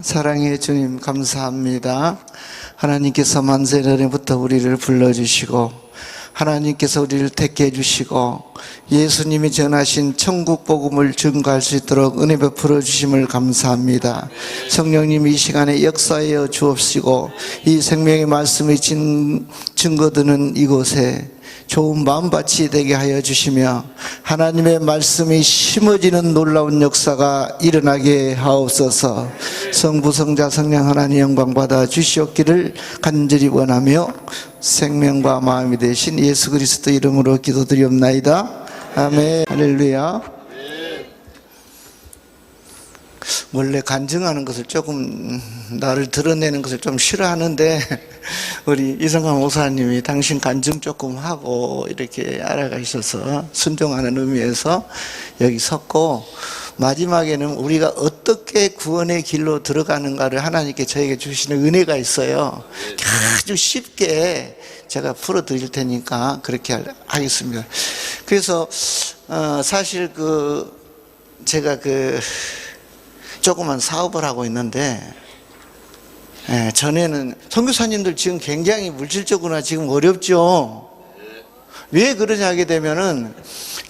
사랑의 주님 감사합니다. 하나님께서 만세전에부터 우리를 불러주시고 하나님께서 우리를 택해 주시고 예수님이 전하신 천국 복음을 증거할 수 있도록 은혜 베풀어 주심을 감사합니다. 성령님이 이 시간에 역사하여 주옵시고 이 생명의 말씀이 증거되는 이곳에 좋은 마음밭이 되게 하여 주시며 하나님의 말씀이 심어지는 놀라운 역사가 일어나게 하옵소서. 성부 성자 성령 하나님 영광 받아 주시옵기를 간절히 원하며 생명과 마음이 되신 예수 그리스도 이름으로 기도드리옵나이다. 아멘. 할렐루야. 원래 간증하는 것을 조금 나를 드러내는 것을 좀 싫어하는데 우리 이성환 목사님이 당신 간증 조금 하고 이렇게 알아가셔서 순종하는 의미에서 여기 섰고, 마지막에는 우리가 어떻게 구원의 길로 들어가는가를 하나님께 저에게 주시는 은혜가 있어요. 아주 쉽게 제가 풀어드릴 테니까 그렇게 하겠습니다. 그래서 사실 제가 조그만 사업을 하고 있는데, 전에는 선교사님들 지금 굉장히 물질적으로나 지금 어렵죠. 왜 그러냐 하게 되면은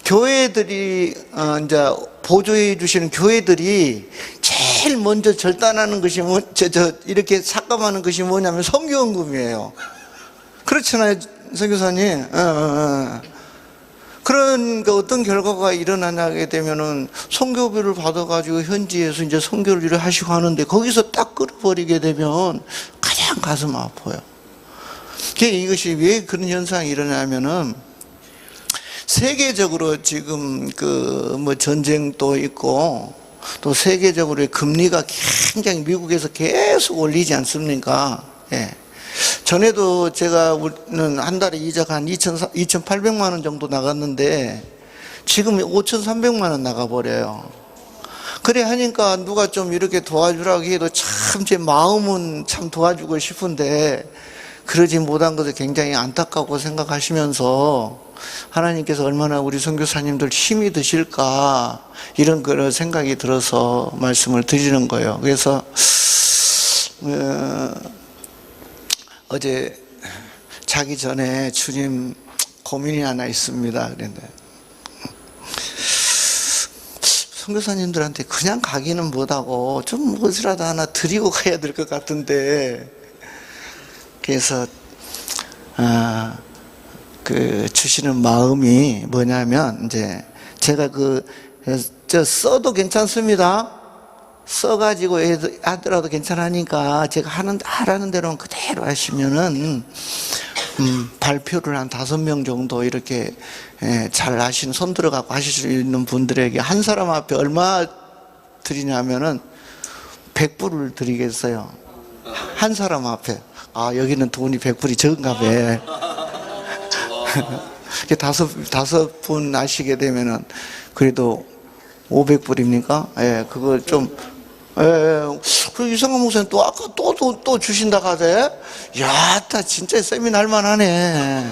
교회들이 이제 보조해 주시는 교회들이 제일 먼저 절단하는 것이 이렇게 삭감하는 것이 뭐냐면 선교헌금이에요. 그렇잖아요, 선교사님. 그런 어떤 결과가 일어나게 되면은 선교비를 받아가지고 현지에서 이제 선교를 일을 하시고 하는데 거기서 딱 끊어버리게 되면 가장 가슴 아파요. 이것이 왜 그런 현상이 일어나냐면은 세계적으로 지금 전쟁도 있고 또 세계적으로 금리가 굉장히 미국에서 계속 올리지 않습니까? 예. 전에도 제가는 한 달에 이자가 한 2,800만 원 정도 나갔는데 지금 5,300만 원 나가버려요. 그래 하니까 누가 좀 이렇게 도와주라고 해도 참 제 마음은 참 도와주고 싶은데 그러지 못한 것을 굉장히 안타깝고 생각하시면서 하나님께서 얼마나 우리 선교사님들 힘이 드실까 이런 그런 생각이 들어서 말씀을 드리는 거예요. 그래서 어제 자기 전에 주님 고민이 하나 있습니다 그랬는데, 선교사님들한테 그냥 가기는 못하고 좀 무엇이라도 하나 드리고 가야 될 것 같은데, 그래서 주시는 마음이 뭐냐면, 이제 제가 써도 괜찮습니다. 써가지고 하더라도 괜찮으니까 제가 하라는 대로는 그대로 하시면은 발표를 한 5명 정도 이렇게 잘 하시는, 손 들어가고 하실 수 있는 분들에게 한 사람 앞에 얼마 드리냐면은 100불을 드리겠어요. 한 사람 앞에. 여기는 돈이 100불이 적은가 봐. 다섯 분 아시게 되면은 그래도 500불입니까? 예, 그걸 좀, 그리고 이성환 목사님 또 아까 또 주신다 하대? 야, 진짜 쌤이 날만하네.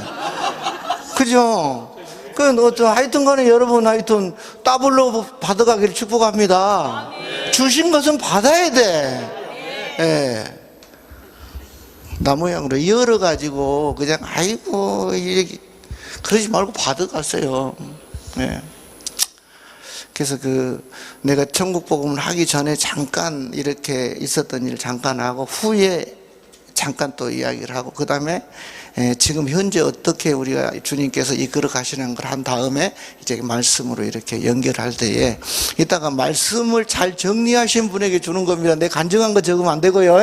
그죠? 하여튼 간에 여러분, 하여튼 더블로 받아가기를 축복합니다. 주신 것은 받아야 돼. 예. 나 모양으로 열어가지고, 그냥, 아이고, 그러지 말고 받아갔어요. 예. 그래서 내가 천국 복음을 하기 전에 잠깐 이렇게 있었던 일을 잠깐 하고, 후에 잠깐 또 이야기를 하고, 그 다음에 지금 현재 어떻게 우리가 주님께서 이끌어 가시는 걸 한 다음에 이제 말씀으로 이렇게 연결할 때에 이따가 말씀을 잘 정리하신 분에게 주는 겁니다. 내 간증한 거 적으면 안 되고요.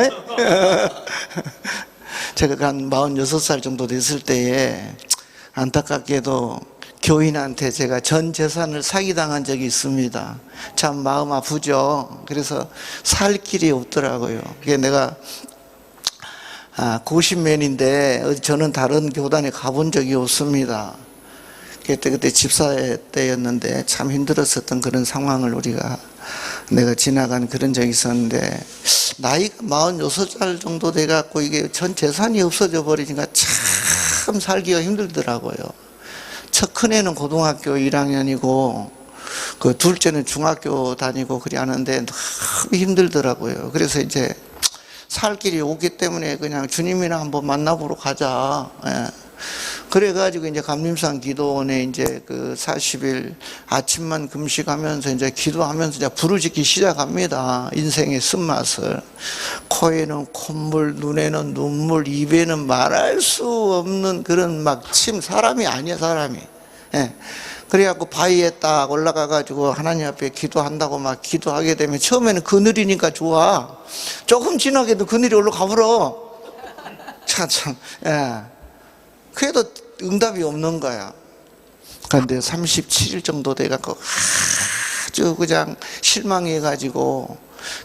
제가 한 46살 정도 됐을 때에 안타깝게도 교인한테 제가 전 재산을 사기당한 적이 있습니다. 참 마음 아프죠. 그래서 살 길이 없더라고요. 그게 내가 90년인데 저는 다른 교단에 가본 적이 없습니다. 그때 집사 때였는데 참 힘들었었던 그런 상황을 내가 지나간 그런 적이 있었는데, 나이가 46살 정도 돼갖고 이게 전 재산이 없어져 버리니까 참 살기가 힘들더라고요. 첫 큰애는 고등학교 1학년이고 그 둘째는 중학교 다니고 그리 하는데 너무 힘들더라고요. 그래서 이제 살 길이 오기 때문에 그냥 주님이나 한번 만나보러 가자. 예. 그래가지고 이제 감림산 기도원에 이제 그 40일 아침만 금식하면서 이제 기도하면서 이제 부르짖기 시작합니다. 인생의 쓴맛을. 코에는 콧물, 눈에는 눈물, 입에는 말할 수 없는 그런 막 침, 사람이 아니야, 사람이. 예. 그래갖고 바위에 딱 올라가가지고 하나님 앞에 기도한다고 막 기도하게 되면 처음에는 그늘이니까 좋아. 조금 지나게도 그늘이 올라가 버려. 참, 예. 그래도 응답이 없는 거야. 그런데 37일 정도 돼갖고 아주 그냥 실망해가지고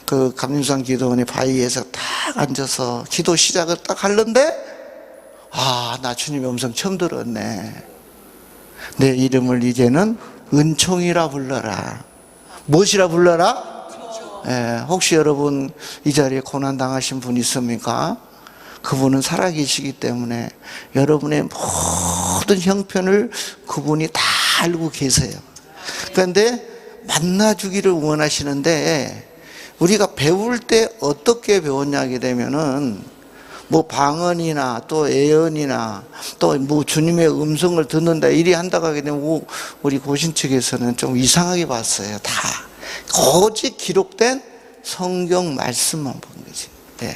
그 감림산 기도원의 바위에서 딱 앉아서 기도 시작을 딱 하는데, 아, 나 주님의 음성 처음 들었네. 내 이름을 이제는 은총이라 불러라. 무엇이라 불러라? 예, 혹시 여러분 이 자리에 고난 당하신 분 있습니까? 그분은 살아계시기 때문에 여러분의 모든 형편을 그분이 다 알고 계세요. 그런데 만나주기를 원하시는데, 우리가 배울 때 어떻게 배웠냐 하게 되면은 뭐 방언이나 또 예언이나 또 뭐 주님의 음성을 듣는다 이리 한다고 하게 되면 우리 고신 측에서는 좀 이상하게 봤어요. 다 오직 기록된 성경 말씀만 본 거지. 네.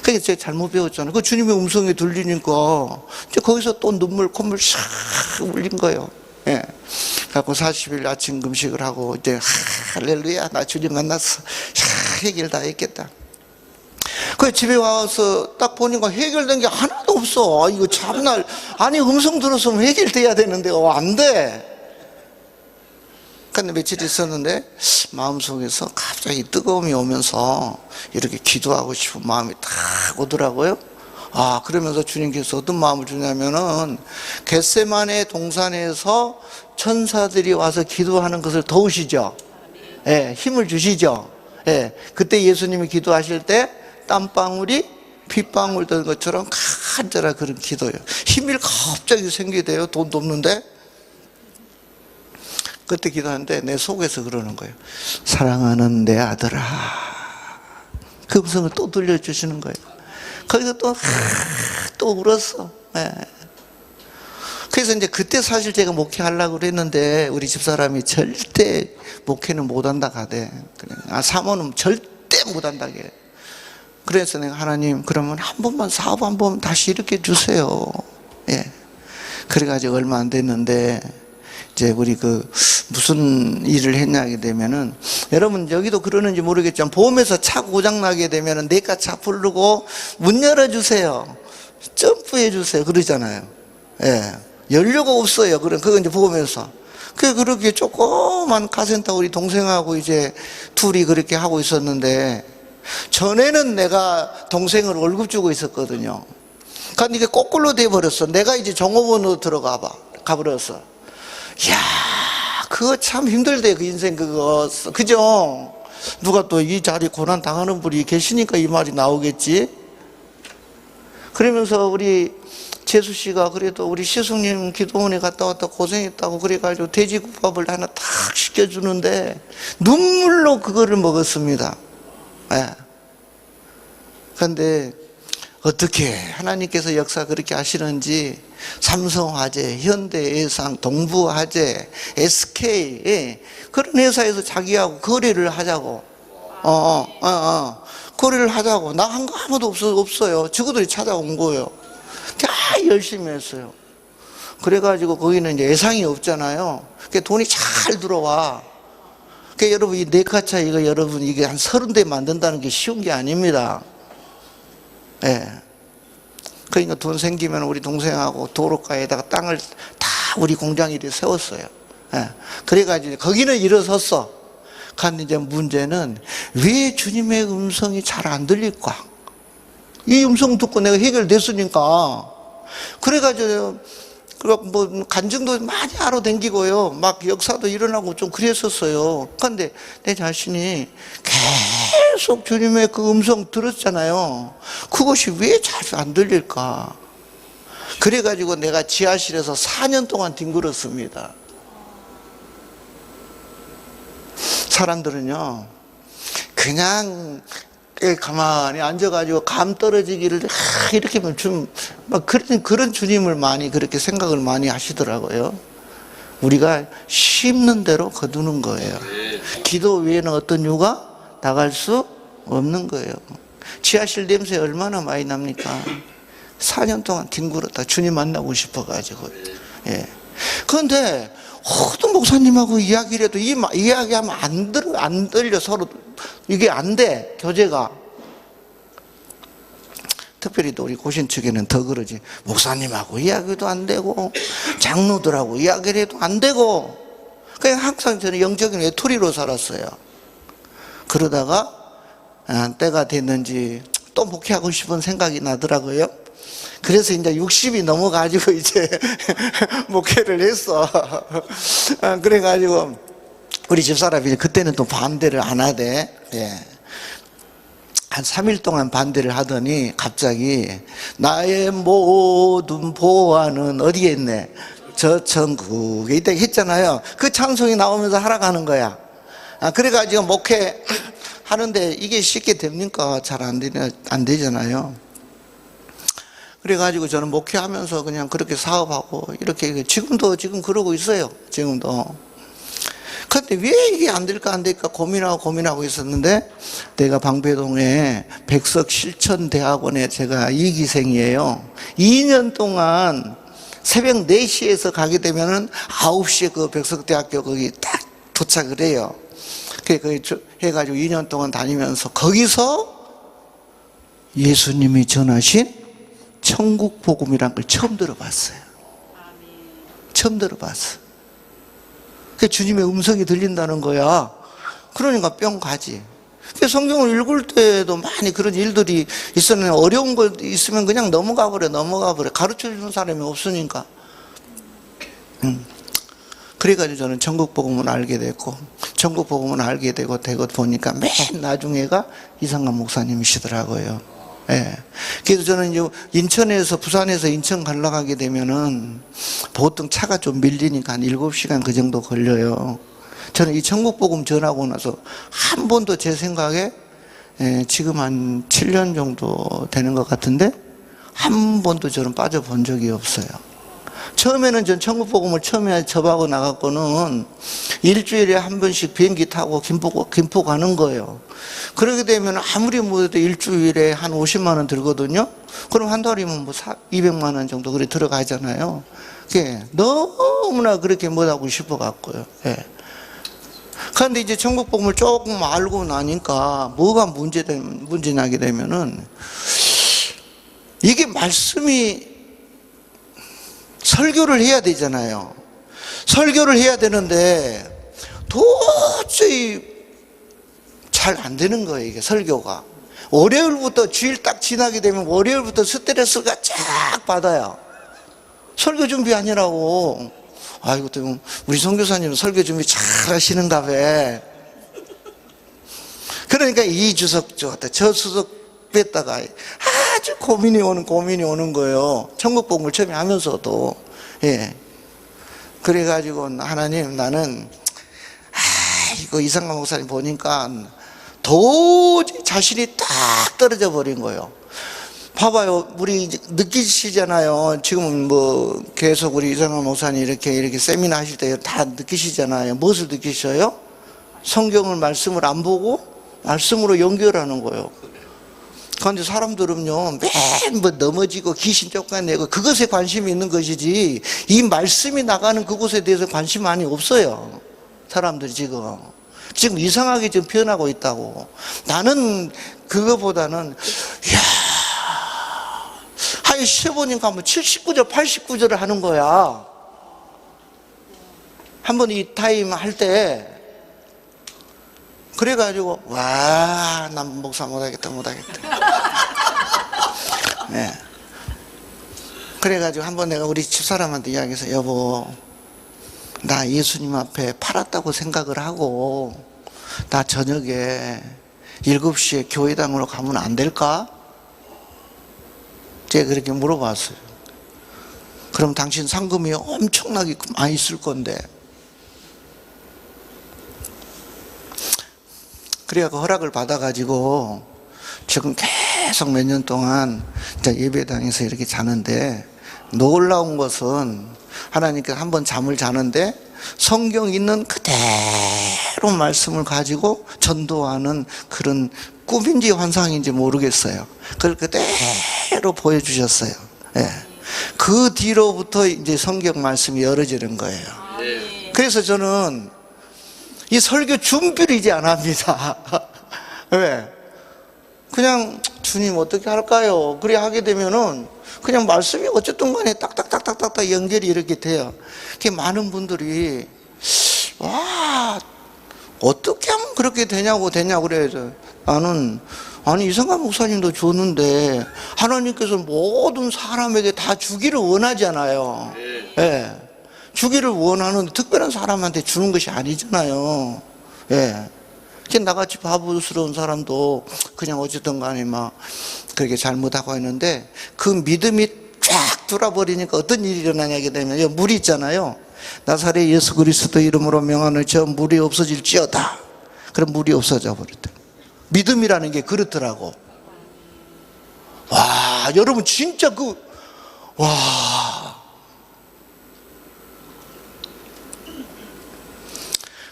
그게 제가 잘못 배웠잖아요. 그 주님의 음성이 들리니까 이제 거기서 또 눈물 콧물 샥 울린 거예요. 예. 그래갖고 40일 아침 금식을 하고 이제 할렐루야, 나 주님 만났어. 해결 다 했겠다. 그 집에 와서 딱 보니까 해결된 게 하나도 없어. 이거 참날, 아니 음성 들었으면 해결돼야 되는데 안 돼. 근데 며칠 있었는데 마음속에서 갑자기 뜨거움이 오면서 이렇게 기도하고 싶은 마음이 탁 오더라고요. 아, 그러면서 주님께서 어떤 마음을 주냐면은 겟세마네 동산에서 천사들이 와서 기도하는 것을 도우시죠. 예, 힘을 주시죠. 예, 그때 예수님이 기도하실 때 땀방울이 핏방울 되는 것처럼 간절한 그런 기도예요. 힘이 갑자기 생기게 돼요. 돈도 없는데. 그때 기도하는데 내 속에서 그러는 거예요. 사랑하는 내 아들아. 그 음성을 또 들려주시는 거예요. 거기서 또 울었어. 네. 그래서 이제 그때 사실 제가 목회하려고 그랬는데 우리 집사람이 절대 목회는 못한다 가대. 사모는 절대 못한다 게. 그래서 내가 하나님, 그러면 한 번만 사업 한 번 다시 일으켜 주세요. 예. 그래가지고 얼마 안 됐는데 이제 우리 무슨 일을 했냐게 되면은, 여러분 여기도 그러는지 모르겠지만 보험에서 차 고장 나게 되면은 내가 차 부르고 문 열어주세요, 점프해 주세요 그러잖아요. 예. 연료가 없어요. 그거 이제 보험에서. 그렇게 조그만 카센터 우리 동생하고 이제 둘이 그렇게 하고 있었는데, 전에는 내가 동생을 월급 주고 있었거든요. 그러니까 이게 거꾸로 돼버렸어. 내가 이제 종업원으로 가버렸어. 이야, 그거 참 힘들대, 그 인생 그거. 그죠? 누가 또 이 자리 고난 당하는 분이 계시니까 이 말이 나오겠지? 그러면서 우리 재수 씨가 그래도 우리 시숙님 기도원에 갔다 왔다 고생했다고 그래가지고 돼지국밥을 하나 탁 시켜주는데 눈물로 그거를 먹었습니다. 예. 그런데 어떻게 하나님께서 역사 그렇게 하시는지 삼성화재, 현대해상, 동부화재, SK, 예. 그런 회사에서 자기하고 거래를 하자고 거래를 하자고. 나 한 거 아무도 없어요. 저거들이 찾아온 거예요. 다 열심히 했어요. 그래가지고 거기는 이제 예상이 없잖아요. 그러니까 돈이 잘 들어와. 그러니까 여러분 이 네카차 이거 여러분 이게 한 30대 만든다는 게 쉬운 게 아닙니다. 예. 그러니까 돈 생기면 우리 동생하고 도로가에다가 땅을 다 우리 공장 일에 세웠어요. 예. 그래가지고 거기는 일어섰어. 근데 이제 문제는 왜 주님의 음성이 잘 안 들릴까? 이 음성 듣고 내가 해결됐으니까. 그래가지고 뭐 간증도 많이 하러 댕기고요, 막 역사도 일어나고 좀 그랬었어요. 그런데 내 자신이 계속 주님의 그 음성 들었잖아요. 그것이 왜 잘 안 들릴까? 그래가지고 내가 지하실에서 4년 동안 뒹굴었습니다. 사람들은요, 그냥 가만히 앉아가지고 감 떨어지기를 이렇게 좀 막 그런 주님을 많이 그렇게 생각을 많이 하시더라고요. 우리가 심는 대로 거두는 거예요. 기도 외에는 어떤 유가 나갈 수 없는 거예요. 지하실 냄새 얼마나 많이 납니까? 4년 동안 뒹굴었다. 주님 만나고 싶어가지고. 예. 그런데 어떤 목사님하고 이야기를 해도 이야기하면 안 들려. 서로 이게 안 돼. 교제가. 특별히 또 우리 고신 측에는 더 그러지. 목사님하고 이야기도 안 되고 장로들하고 이야기를 해도 안 되고, 그냥 항상 저는 영적인 외톨이로 살았어요. 그러다가 때가 됐는지 또 목회하고 싶은 생각이 나더라고요. 그래서 이제 60이 넘어가지고 이제 목회를 했어. 그래가지고 우리 집사람이 그때는 또 반대를 안 하대. 예. 한 3일 동안 반대를 하더니 갑자기 나의 모든 보화는 어디에 있네? 저 천국에 있다 했잖아요. 그 찬송이 나오면서 하락하는 거야. 그래가지고 목회 하는데 이게 쉽게 됩니까? 잘 안 되잖아요. 그래가지고 저는 목회하면서 그냥 그렇게 사업하고 이렇게 지금 그러고 있어요. 지금도. 근데 왜 이게 안 될까 고민하고 있었는데, 내가 방배동에 백석실천대학원에 제가 2기생이에요. 2년 동안 새벽 4시에서 가게 되면은 9시에 그 백석대학교 거기 딱 도착을 해요. 그래 해가지고 2년 동안 다니면서 거기서 예수님이 전하신 천국 복음이란 걸 처음 들어봤어요. 처음 들어봤어. 그 주님의 음성이 들린다는 거야. 그러니까 뿅 가지. 성경을 읽을 때도 많이 그런 일들이 있었는데, 어려운 거 있으면 그냥 넘어가 버려. 가르쳐 주는 사람이 없으니까. 그래가지고 저는 천국 복음을 알게 됐고, 천국 복음을 알게 되고 보니까 맨 나중에가 이상한 목사님이시더라고요. 예. 그래서 저는 이제 부산에서 인천 가려고 하게 되면은 보통 차가 좀 밀리니까 한 7시간 그 정도 걸려요. 저는 이 천국복음 전하고 나서 한 번도 제 생각에, 지금 한 7년 정도 되는 것 같은데 한 번도 저는 빠져본 적이 없어요. 처음에는 전 천국복음을 처음에 접하고 나갔고는 일주일에 한 번씩 비행기 타고 김포 가는 거예요. 그러게 되면 아무리 못해도 일주일에 한 50만 원 들거든요. 그럼 한 달이면 뭐 200만 원 정도 그래 들어가잖아요. 그게 너무나 그렇게 못하고 싶어 갖고요. 예. 그런데 이제 천국복음을 조금 알고 나니까 뭐가 문제나게 되면은, 이게 말씀이 설교를 해야 되잖아요. 설교를 해야 되는데 도저히 잘 안 되는 거예요. 이게 설교가 월요일부터 주일 딱 지나게 되면 월요일부터 스트레스가 쫙 받아요. 설교 준비 아니라고. 아이고, 또 우리 선교사님은 설교 준비 잘 하시는가 봐. 그러니까 이 주석 좋았다, 저 주석 뺐다가 아주 고민이 오는 거예요. 천국복음을 처음에 하면서도. 예. 그래가지고 하나님, 나는 이거 이상한 목사님 보니까 도저히 자신이 딱 떨어져 버린 거예요. 봐봐요. 우리 느끼시잖아요. 지금 뭐 계속 우리 이상한 목사님 이렇게 세미나 하실 때 다 느끼시잖아요. 무엇을 느끼셔요? 성경을 말씀을 안 보고 말씀으로 연결하는 거예요. 그런데 사람들은요, 맨 뭐 넘어지고 귀신 쫓아내고 그것에 관심이 있는 것이지, 이 말씀이 나가는 그곳에 대해서 관심 많이 없어요. 사람들이 지금 이상하게 좀 변하고 있다고. 나는 그거보다는, 이야, 하여 시어보니까 뭐 79절, 89절을 하는 거야. 한번 이 타임 할 때. 그래가지고, 와, 난 목사 못하겠다. 네. 그래가지고 한번 내가 우리 집사람한테 이야기해서, 여보, 나 예수님 앞에 팔았다고 생각을 하고, 나 저녁에 7시에 교회당으로 가면 안 될까? 제가 그렇게 물어봤어요. 그럼 당신 상금이 엄청나게 많이 있을 건데. 그래야 그 허락을 받아가지고 지금 계속 몇 년 동안 예배당에서 이렇게 자는데, 놀라운 것은 하나님께서 한번 잠을 자는데 성경 있는 그대로 말씀을 가지고 전도하는 그런 꿈인지 환상인지 모르겠어요. 그걸 그대로 보여주셨어요. 예. 그 뒤로부터 이제 성경 말씀이 열어지는 거예요. 그래서 저는 이 설교 준비를 이제 안 합니다. 왜? 그냥 주님 어떻게 할까요? 그래 하게 되면은 그냥 말씀이 어쨌든 간에 딱딱딱딱딱 연결이 이렇게 돼요. 많은 분들이 와, 어떻게 하면 그렇게 되냐고 그래야죠. 나는 아니 이성관 목사님도 줬는데 하나님께서 모든 사람에게 다 주기를 원하잖아요. 예. 주기를 원하는 특별한 사람한테 주는 것이 아니잖아요. 예. 나같이 바보스러운 사람도 그냥 어쨌든 간에 막 그렇게 잘못하고 있는데, 그 믿음이 쫙 돌아버리니까 어떤 일이 일어나냐게 되면, 물이 있잖아요. 나사렛 예수 그리스도 이름으로 명하는 저 물이 없어질지어다. 그럼 물이 없어져 버렸다. 믿음이라는 게 그렇더라고. 와, 여러분 진짜 와.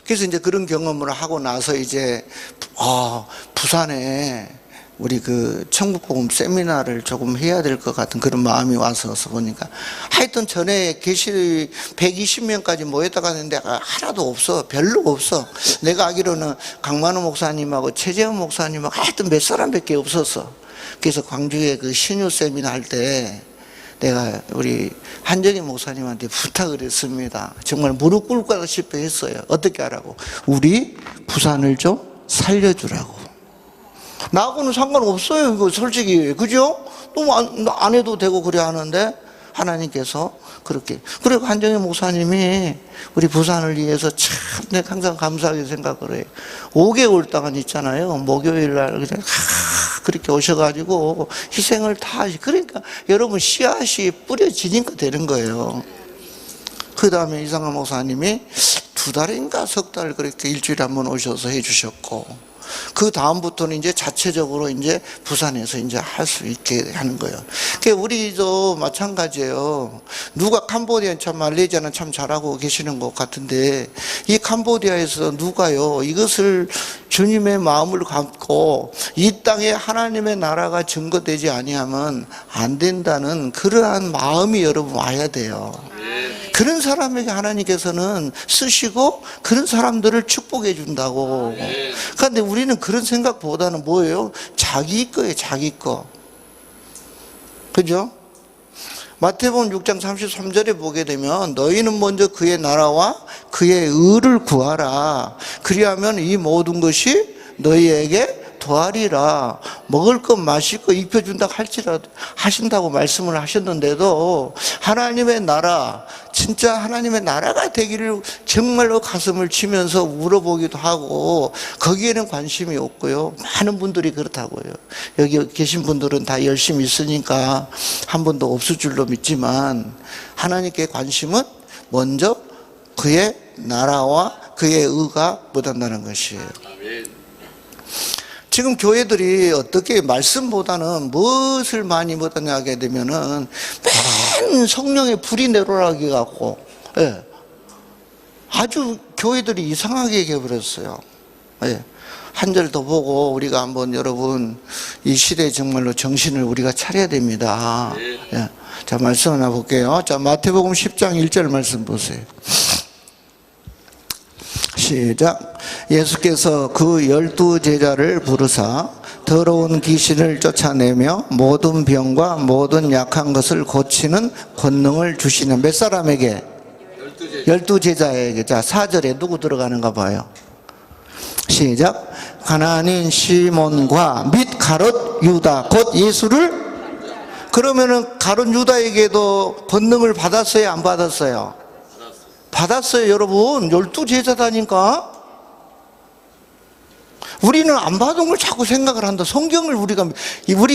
그래서 이제 그런 경험을 하고 나서 이제 부산에 우리 그 천국복음 세미나를 조금 해야 될 것 같은 그런 마음이 와서 보니까, 하여튼 전에 계실 120명까지 모였다 갔는데 하나도 없어. 별로 없어. 내가 알기로는 강만호 목사님하고 최재현 목사님하고 하여튼 몇 사람밖에 없었어. 그래서 광주에 그 신유 세미나 할 때 내가 우리 한정희 목사님한테 부탁을 했습니다. 정말 무릎 꿇고 싶어 했어요. 어떻게 하라고? 우리 부산을 좀 살려주라고. 나하고는 상관없어요, 이거 솔직히. 그죠? 너무 안 해도 되고 그래 하는데, 하나님께서 그렇게. 그리고 한정희 목사님이 우리 부산을 위해서 참 내가 항상 감사하게 생각을 해요. 5개월 동안 있잖아요. 목요일 날 그냥 그렇게 오셔가지고 희생을 다 그러니까 여러분 씨앗이 뿌려지니까 되는 거예요. 그 다음에 이상한 목사님이 2달인가 3달 그렇게 일주일에 한 번 오셔서 해주셨고, 그 다음부터는 이제 자체적으로 이제 부산에서 이제 할 수 있게 하는 거예요. 그러니까 우리도 마찬가지예요. 누가 캄보디아, 참 말레이시아는 참 잘하고 계시는 것 같은데, 이 캄보디아에서 누가요 이것을 주님의 마음을 갖고 이 땅에 하나님의 나라가 증거되지 아니하면 안 된다는 그러한 마음이 여러분 와야 돼요. 그런 사람에게 하나님께서는 쓰시고 그런 사람들을 축복해 준다고. 그런데 우리는 그런 생각보다는 뭐예요? 자기 거예요, 자기 거. 그죠? 마태복음 6장 33절에 보게 되면, 너희는 먼저 그의 나라와 그의 의를 구하라. 그리하면 이 모든 것이 너희에게 더하리라. 먹을 것 마실 것 입혀준다 할지라도 하신다고 말씀을 하셨는데도, 하나님의 나라, 진짜 하나님의 나라가 되기를 정말로 가슴을 치면서 울어보기도 하고, 거기에는 관심이 없고요. 많은 분들이 그렇다고요. 여기 계신 분들은 다 열심히 있으니까 한 번도 없을 줄로 믿지만, 하나님께 관심은 먼저 그의 나라와 그의 의가 못한다는 것이에요. 지금 교회들이 어떻게 말씀보다는 무엇을 많이 못하냐 하게 되면은 맨 성령의 불이 내려가게 갖고, 예. 아주 교회들이 이상하게 얘기해버렸어요. 예. 한 절 더 보고 우리가 한번 여러분 이 시대에 정말로 정신을 우리가 차려야 됩니다. 예. 자, 말씀 하나 볼게요. 자, 마태복음 10장 1절 말씀 보세요. 시작. 예수께서 그 12 제자를 부르사 더러운 귀신을 쫓아내며 모든 병과 모든 약한 것을 고치는 권능을 주시는, 몇 사람에게? 12 제자에게. 자, 4절에 누구 들어가는가 봐요. 시작. 가나안인 시몬과 및 가롯 유다 곧 예수를. 그러면은 가롯 유다에게도 권능을 받았어요, 안 받았어요? 받았어요, 여러분. 12 제자다니까. 우리는 안 받은 걸 자꾸 생각을 한다. 성경을 우리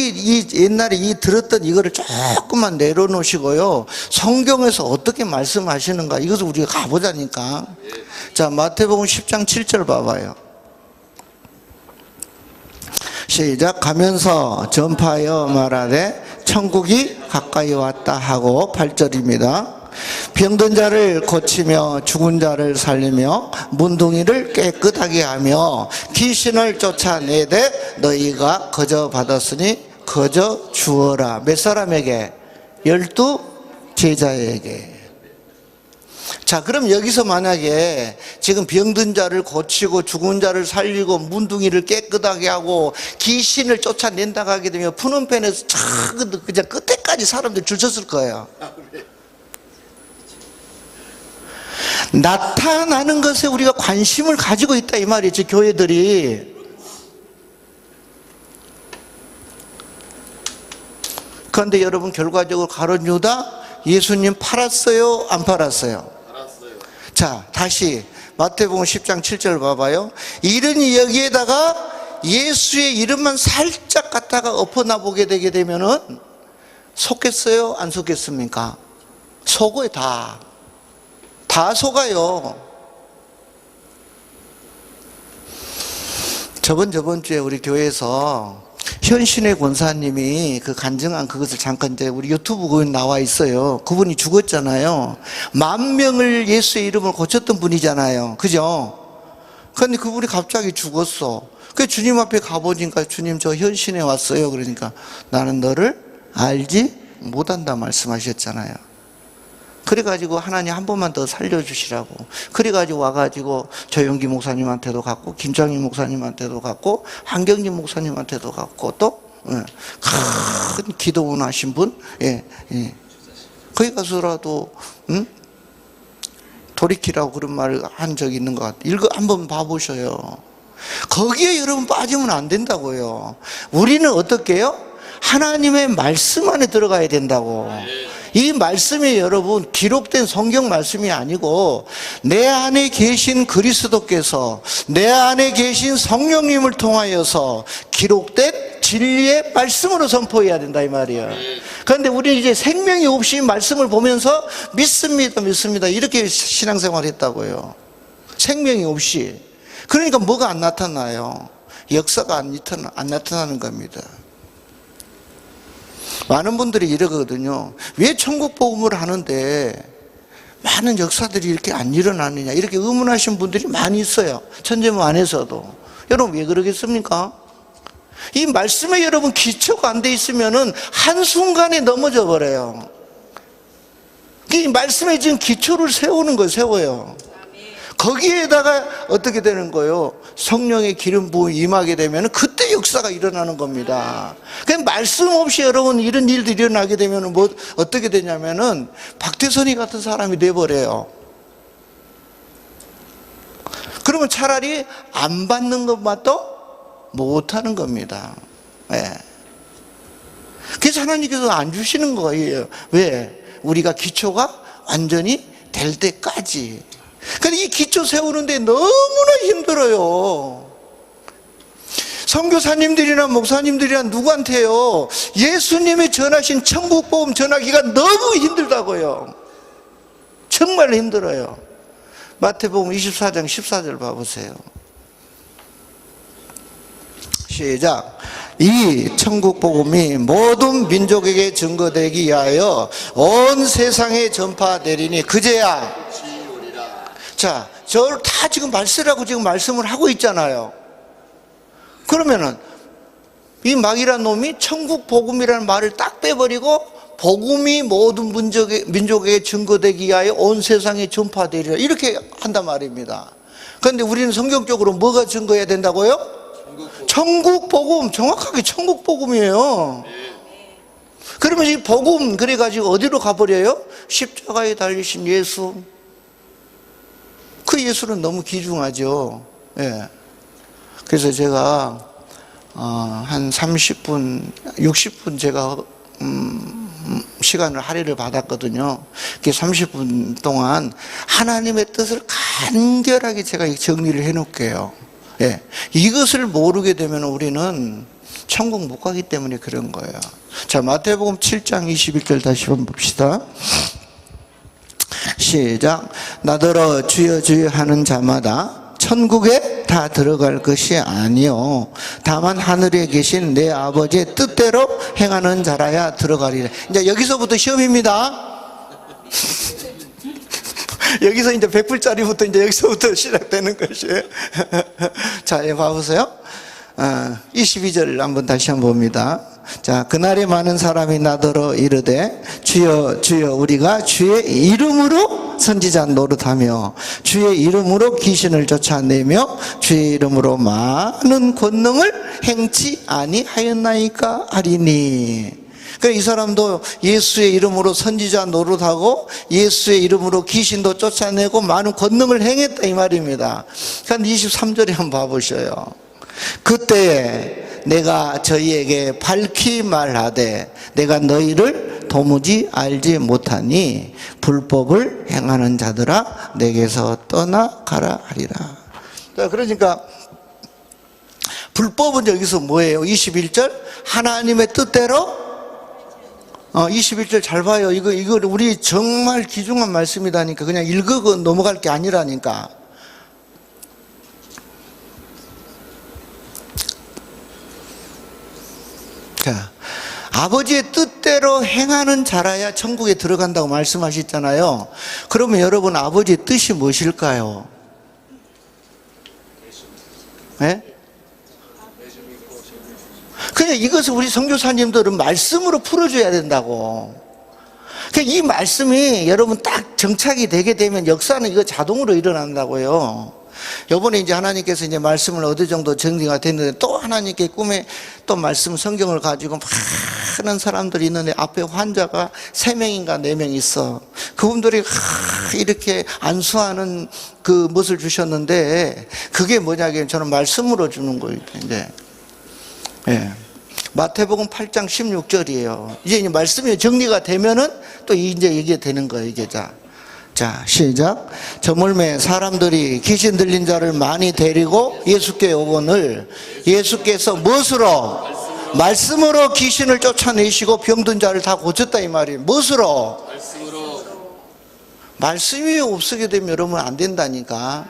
이 옛날에 들었던 이거를 조금만 내려놓으시고요. 성경에서 어떻게 말씀하시는가, 이것을 우리가 가보자니까. 자, 마태복음 10장 7절 봐봐요. 시작. 가면서 전파하여 말하되 천국이 가까이 왔다 하고 8절입니다. 병든 자를 고치며 죽은 자를 살리며 문둥이를 깨끗하게 하며 귀신을 쫓아내되 너희가 거저 받았으니 거저 주어라. 몇 사람에게? 12 제자에게. 자, 그럼 여기서 만약에 지금 병든 자를 고치고 죽은 자를 살리고 문둥이를 깨끗하게 하고 귀신을 쫓아낸다고 하게 되면 푸놈펜에서 그냥 끝에까지 사람들 줄 섰을 거예요. 나타나는 것에 우리가 관심을 가지고 있다 이 말이죠, 교회들이. 그런데 여러분, 결과적으로 가룟 유다 예수님 팔았어요, 안 팔았어요? 팔았어요. 자, 다시 마태복음 10장 7절 봐봐요. 이른이 여기에다가 예수의 이름만 살짝 갖다가 엎어놔 보게 되게 되면은 속겠어요, 안 속겠습니까? 속어요. 다 속아요. 저번 주에 우리 교회에서 현신의 권사님이 그 간증한 그것을 잠깐 이제 우리 유튜브 거기 나와 있어요. 그분이 죽었잖아요. 10,000명을 예수의 이름을 고쳤던 분이잖아요. 그죠? 그런데 그분이 갑자기 죽었어. 그 주님 앞에 가보니까 주님 저 현신에 왔어요. 그러니까 나는 너를 알지 못한다 말씀하셨잖아요. 그래가지고 하나님 한 번만 더 살려주시라고. 그래가지고 와가지고 조영기 목사님한테도 갔고 김장희 목사님한테도 갔고 한경진 목사님한테도 갔고 또 큰 기도원 하신 분, 거기 가서라도 돌이키라고 그런 말을 한 적이 있는 것 같아요. 한번 봐보셔요. 거기에 여러분 빠지면 안 된다고요. 우리는 어떻게 해요? 하나님의 말씀 안에 들어가야 된다고. 이 말씀이 여러분 기록된 성경 말씀이 아니고 내 안에 계신 그리스도께서 내 안에 계신 성령님을 통하여서 기록된 진리의 말씀으로 선포해야 된다 이 말이에요. 그런데 우리는 이제 생명이 없이 말씀을 보면서 믿습니다 이렇게 신앙생활 했다고요. 생명이 없이. 그러니까 뭐가 안 나타나요? 역사가 안 나타나는 겁니다. 많은 분들이 이러거든요. 왜 천국 복음을 하는데 많은 역사들이 이렇게 안 일어나느냐, 이렇게 의문하신 분들이 많이 있어요. 천재문 안에서도. 여러분 왜 그러겠습니까? 이 말씀에 여러분 기초가 안 돼 있으면은 한순간에 넘어져 버려요. 이 말씀에 지금 기초를 세우는 거예요. 세워요. 거기에다가 어떻게 되는 거예요? 성령의 기름 부음이 임하게 되면 그때 역사가 일어나는 겁니다. 그냥 말씀 없이 여러분 이런 일들이 일어나게 되면 어떻게 되냐면은 박태선이 같은 사람이 돼버려요. 그러면 차라리 안 받는 것만도 못하는 겁니다. 그래서 하나님께서 안 주시는 거예요. 왜? 우리가 기초가 완전히 될 때까지. 근데 이 기초 세우는데 너무나 힘들어요. 선교사님들이나 목사님들이나 누구한테요? 예수님이 전하신 천국 복음 전하기가 너무 힘들다고요. 정말 힘들어요. 마태복음 24장 14절 봐보세요. 시작. 이 천국 복음이 모든 민족에게 증거되기 위하여 온 세상에 전파되리니 그제야. 자, 저를 다 지금 말씀이라고 지금 말씀을 하고 있잖아요. 그러면은 이 마귀란 놈이 천국 복음이라는 말을 딱 빼버리고 복음이 모든 민족에게 증거되기 위하여 온 세상에 전파되리라 이렇게 한단 말입니다. 그런데 우리는 성경적으로 뭐가 증거해야 된다고요? 천국 복음, 정확하게 천국 복음이에요. 그러면 이 복음 그래가지고 어디로 가버려요? 십자가에 달리신 예수. 그 예수는 너무 귀중하죠. 그래서 제가 한 30분, 60분 제가 시간을 할애를 받았거든요. 그 30분 동안 하나님의 뜻을 간결하게 제가 정리를 해놓을게요. 이것을 모르게 되면 우리는 천국 못 가기 때문에 그런 거예요. 자, 마태복음 7장 21절 다시 한번 봅시다. 시작. 나더러 주여 주여 하는 자마다 천국에 다 들어갈 것이 아니요 다만 하늘에 계신 내 아버지의 뜻대로 행하는 자라야 들어가리라. 이제 여기서부터 시험입니다. 여기서 이제 100불짜리부터 이제 여기서부터 시작되는 것이에요. 자, 봐보세요. 22절 한번 다시 한번 봅니다. 자, 그날에 많은 사람이 나더러 이르되 주여 주여 우리가 주의 이름으로 선지자 노릇하며 주의 이름으로 귀신을 쫓아내며 주의 이름으로 많은 권능을 행치 아니하였나이까 하리니. 이 사람도 예수의 이름으로 선지자 노릇하고 예수의 이름으로 귀신도 쫓아내고 많은 권능을 행했다 이 말입니다. 그러니까 23절에 한번 봐보셔요. 그때에 내가 저희에게 밝히 말하되 내가 너희를 도무지 알지 못하니 불법을 행하는 자들아 내게서 떠나가라 하리라. 그러니까 불법은 여기서 뭐예요? 21절 하나님의 뜻대로 21절 잘 봐요. 이거 우리 정말 귀중한 말씀이라니까. 그냥 읽고 넘어갈 게 아니라니까. 자, 아버지의 뜻대로 행하는 자라야 천국에 들어간다고 말씀하셨잖아요. 그러면 여러분 아버지의 뜻이 무엇일까요? 네? 그냥 이것을 우리 선교사님들은 말씀으로 풀어줘야 된다고. 이 말씀이 여러분 딱 정착이 되게 되면 역사는 이거 자동으로 일어난다고요. 요번에 이제 하나님께서 이제 말씀을 어느 정도 정리가 됐는데 또 하나님께 꿈에 또 말씀 성경을 가지고 많은 사람들이 있는데 앞에 환자가 3명인가 4명 있어. 그분들이 이렇게 안수하는 그 것을 주셨는데 그게 뭐냐면 저는 말씀으로 주는 거예요. 이제. 예. 마태복음 8장 16절이에요. 이제 말씀이 정리가 되면은 또 이제 이게 되는 거예요, 이게. 자, 시작. 저물매 사람들이 귀신 들린 자를 많이 데리고 예수께 오거늘 예수께서 무엇으로? 말씀으로 귀신을 쫓아내시고 병든 자를 다 고쳤다 이 말이에요. 무엇으로? 말씀이 없게 되면 여러분 안 된다니까.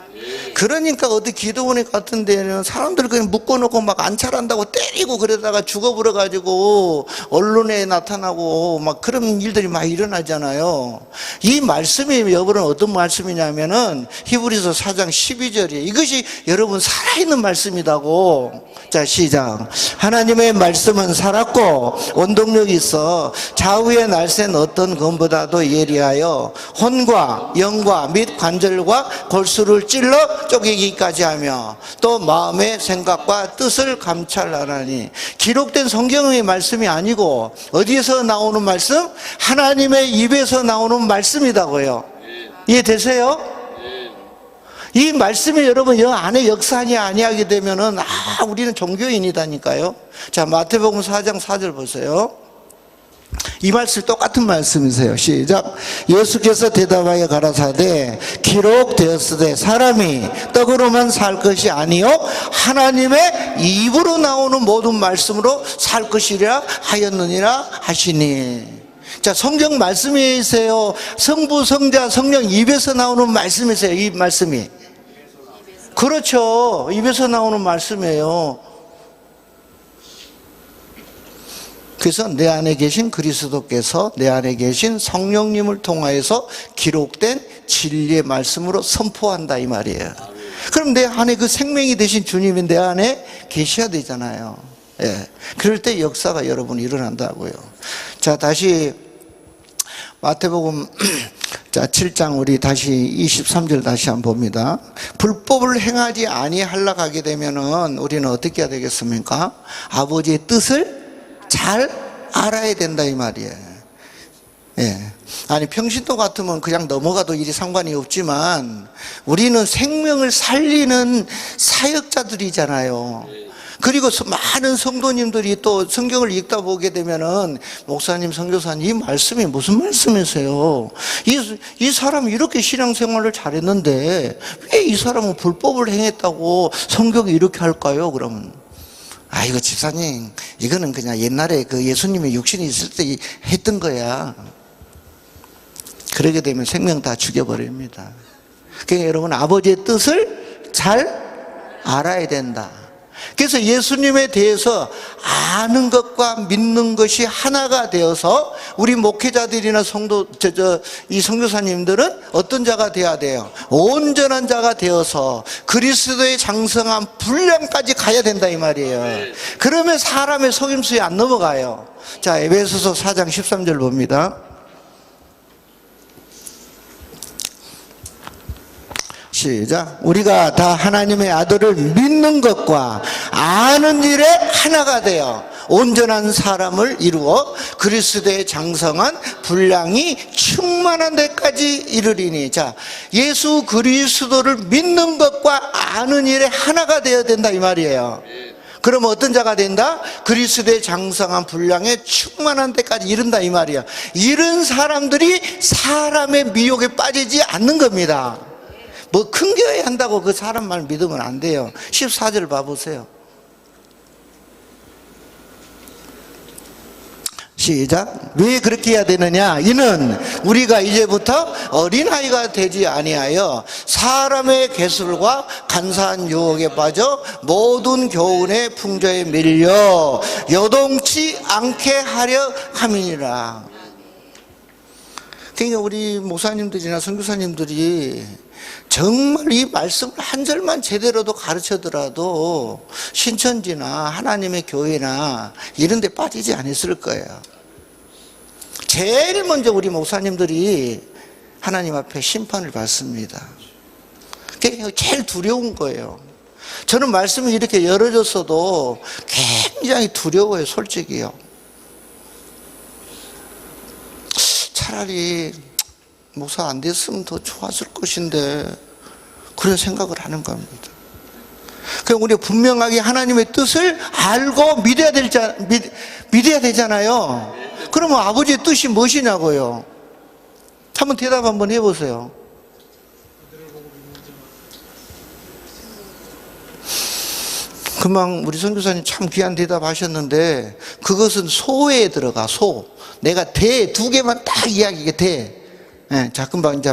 그러니까 어디 기도원에 같은 데는 사람들 그냥 묶어놓고 막 안찰한다고 때리고 그러다가 죽어버려가지고 언론에 나타나고 막 그런 일들이 많이 일어나잖아요. 이 말씀이 여러분 어떤 말씀이냐면은 히브리서 4장 12절이에요. 이것이 여러분 살아있는 말씀이라고. 자, 시작. 하나님의 말씀은 살았고 원동력이 있어 좌우의 날쌘 어떤 검보다도 예리하여 혼과 영과 및 관절과 골수를 찔러 쪼개기까지 하며 또 마음의 생각과 뜻을 감찰하나니. 기록된 성경의 말씀이 아니고 어디에서 나오는 말씀? 하나님의 입에서 나오는 말씀이라고요. 이해되세요? 이 말씀이 여러분 여 안에 역사하냐 아니하게 되면은 우리는 종교인이다니까요. 자, 마태복음 4장 4절 보세요. 이 말씀 똑같은 말씀이세요. 시작. 예수께서 대답하여 가라사대 기록되었으되 사람이 떡으로만 살 것이 아니요 하나님의 입으로 나오는 모든 말씀으로 살 것이라 하였느니라 하시니. 자, 성경 말씀이세요? 성부 성자 성령 입에서 나오는 말씀이세요? 이 말씀이. 그렇죠. 입에서 나오는 말씀이에요. 그래서 내 안에 계신 그리스도께서 내 안에 계신 성령님을 통하여서 기록된 진리의 말씀으로 선포한다 이 말이에요. 그럼 내 안에 그 생명이 되신 주님이 내 안에 계셔야 되잖아요. 예. 그럴 때 역사가 여러분 일어난다고요. 자, 다시 마태복음 자 7장 우리 다시 23절 다시 한번 봅니다. 불법을 행하지 아니하려고 하게 되면은 우리는 어떻게 해야 되겠습니까? 아버지의 뜻을 잘 알아야 된다 이 말이에요. 예. 아니 평신도 같으면 그냥 넘어가도 일이 상관이 없지만 우리는 생명을 살리는 사역자들이잖아요. 그리고 많은 성도님들이 또 성경을 읽다 보게 되면은 목사님, 선교사님 이 말씀이 무슨 말씀이세요? 이 사람이 이렇게 신앙생활을 잘했는데 왜 이 사람은 불법을 행했다고 성경이 이렇게 할까요? 그러면 이거 집사님 이거는 그냥 옛날에 그 예수님의 육신이 있을 때 했던 거야. 그러게 되면 생명 다 죽여버립니다. 그러니까 여러분 아버지의 뜻을 잘 알아야 된다. 그래서 예수님에 대해서 아는 것과 믿는 것이 하나가 되어서 우리 목회자들이나 이 선교사님들은 어떤 자가 되어야 돼요? 온전한 자가 되어서 그리스도의 장성한 분량까지 가야 된다 이 말이에요. 그러면 사람의 속임수에 안 넘어가요. 자, 에베소서 4장 13절 봅니다. 시작. 우리가 다 하나님의 아들을 믿는 것과 아는 일에 하나가 되어 온전한 사람을 이루어 그리스도의 장성한 분량이 충만한 데까지 이르리니. 자, 예수 그리스도를 믿는 것과 아는 일에 하나가 되어야 된다 이 말이에요. 그러면 어떤 자가 된다? 그리스도의 장성한 분량에 충만한 데까지 이른다 이 말이야. 이런 사람들이 사람의 미혹에 빠지지 않는 겁니다. 뭐 큰 교회 한다고 그 사람 말 믿으면 안 돼요. 14절 봐보세요. 시작. 왜 그렇게 해야 되느냐? 이는 우리가 이제부터 어린아이가 되지 아니하여 사람의 개술과 간사한 유혹에 빠져 모든 교훈의 풍조에 밀려 여동치 않게 하려 함이니라. 그러니까 우리 목사님들이나 선교사님들이 정말 이 말씀을 한 절만 제대로도 가르쳐더라도 신천지나 하나님의 교회나 이런 데 빠지지 않았을 거예요. 제일 먼저 우리 목사님들이 하나님 앞에 심판을 받습니다. 그게 제일 두려운 거예요. 저는 말씀이 이렇게 열어졌어도 굉장히 두려워요, 솔직히요. 차라리 목사 안 됐으면 더 좋았을 것인데 그런 생각을 하는 겁니다. 그럼 우리가 분명하게 하나님의 뜻을 알고 믿어야 되잖아요. 그러면 아버지의 뜻이 무엇이냐고요? 한번 대답 한번 해보세요. 금방 우리 선교사님 참 귀한 대답 하셨는데 그것은 소에 들어가. 소. 내가 대 두 개만 딱 이야기해. 대. 네, 자, 금방 이제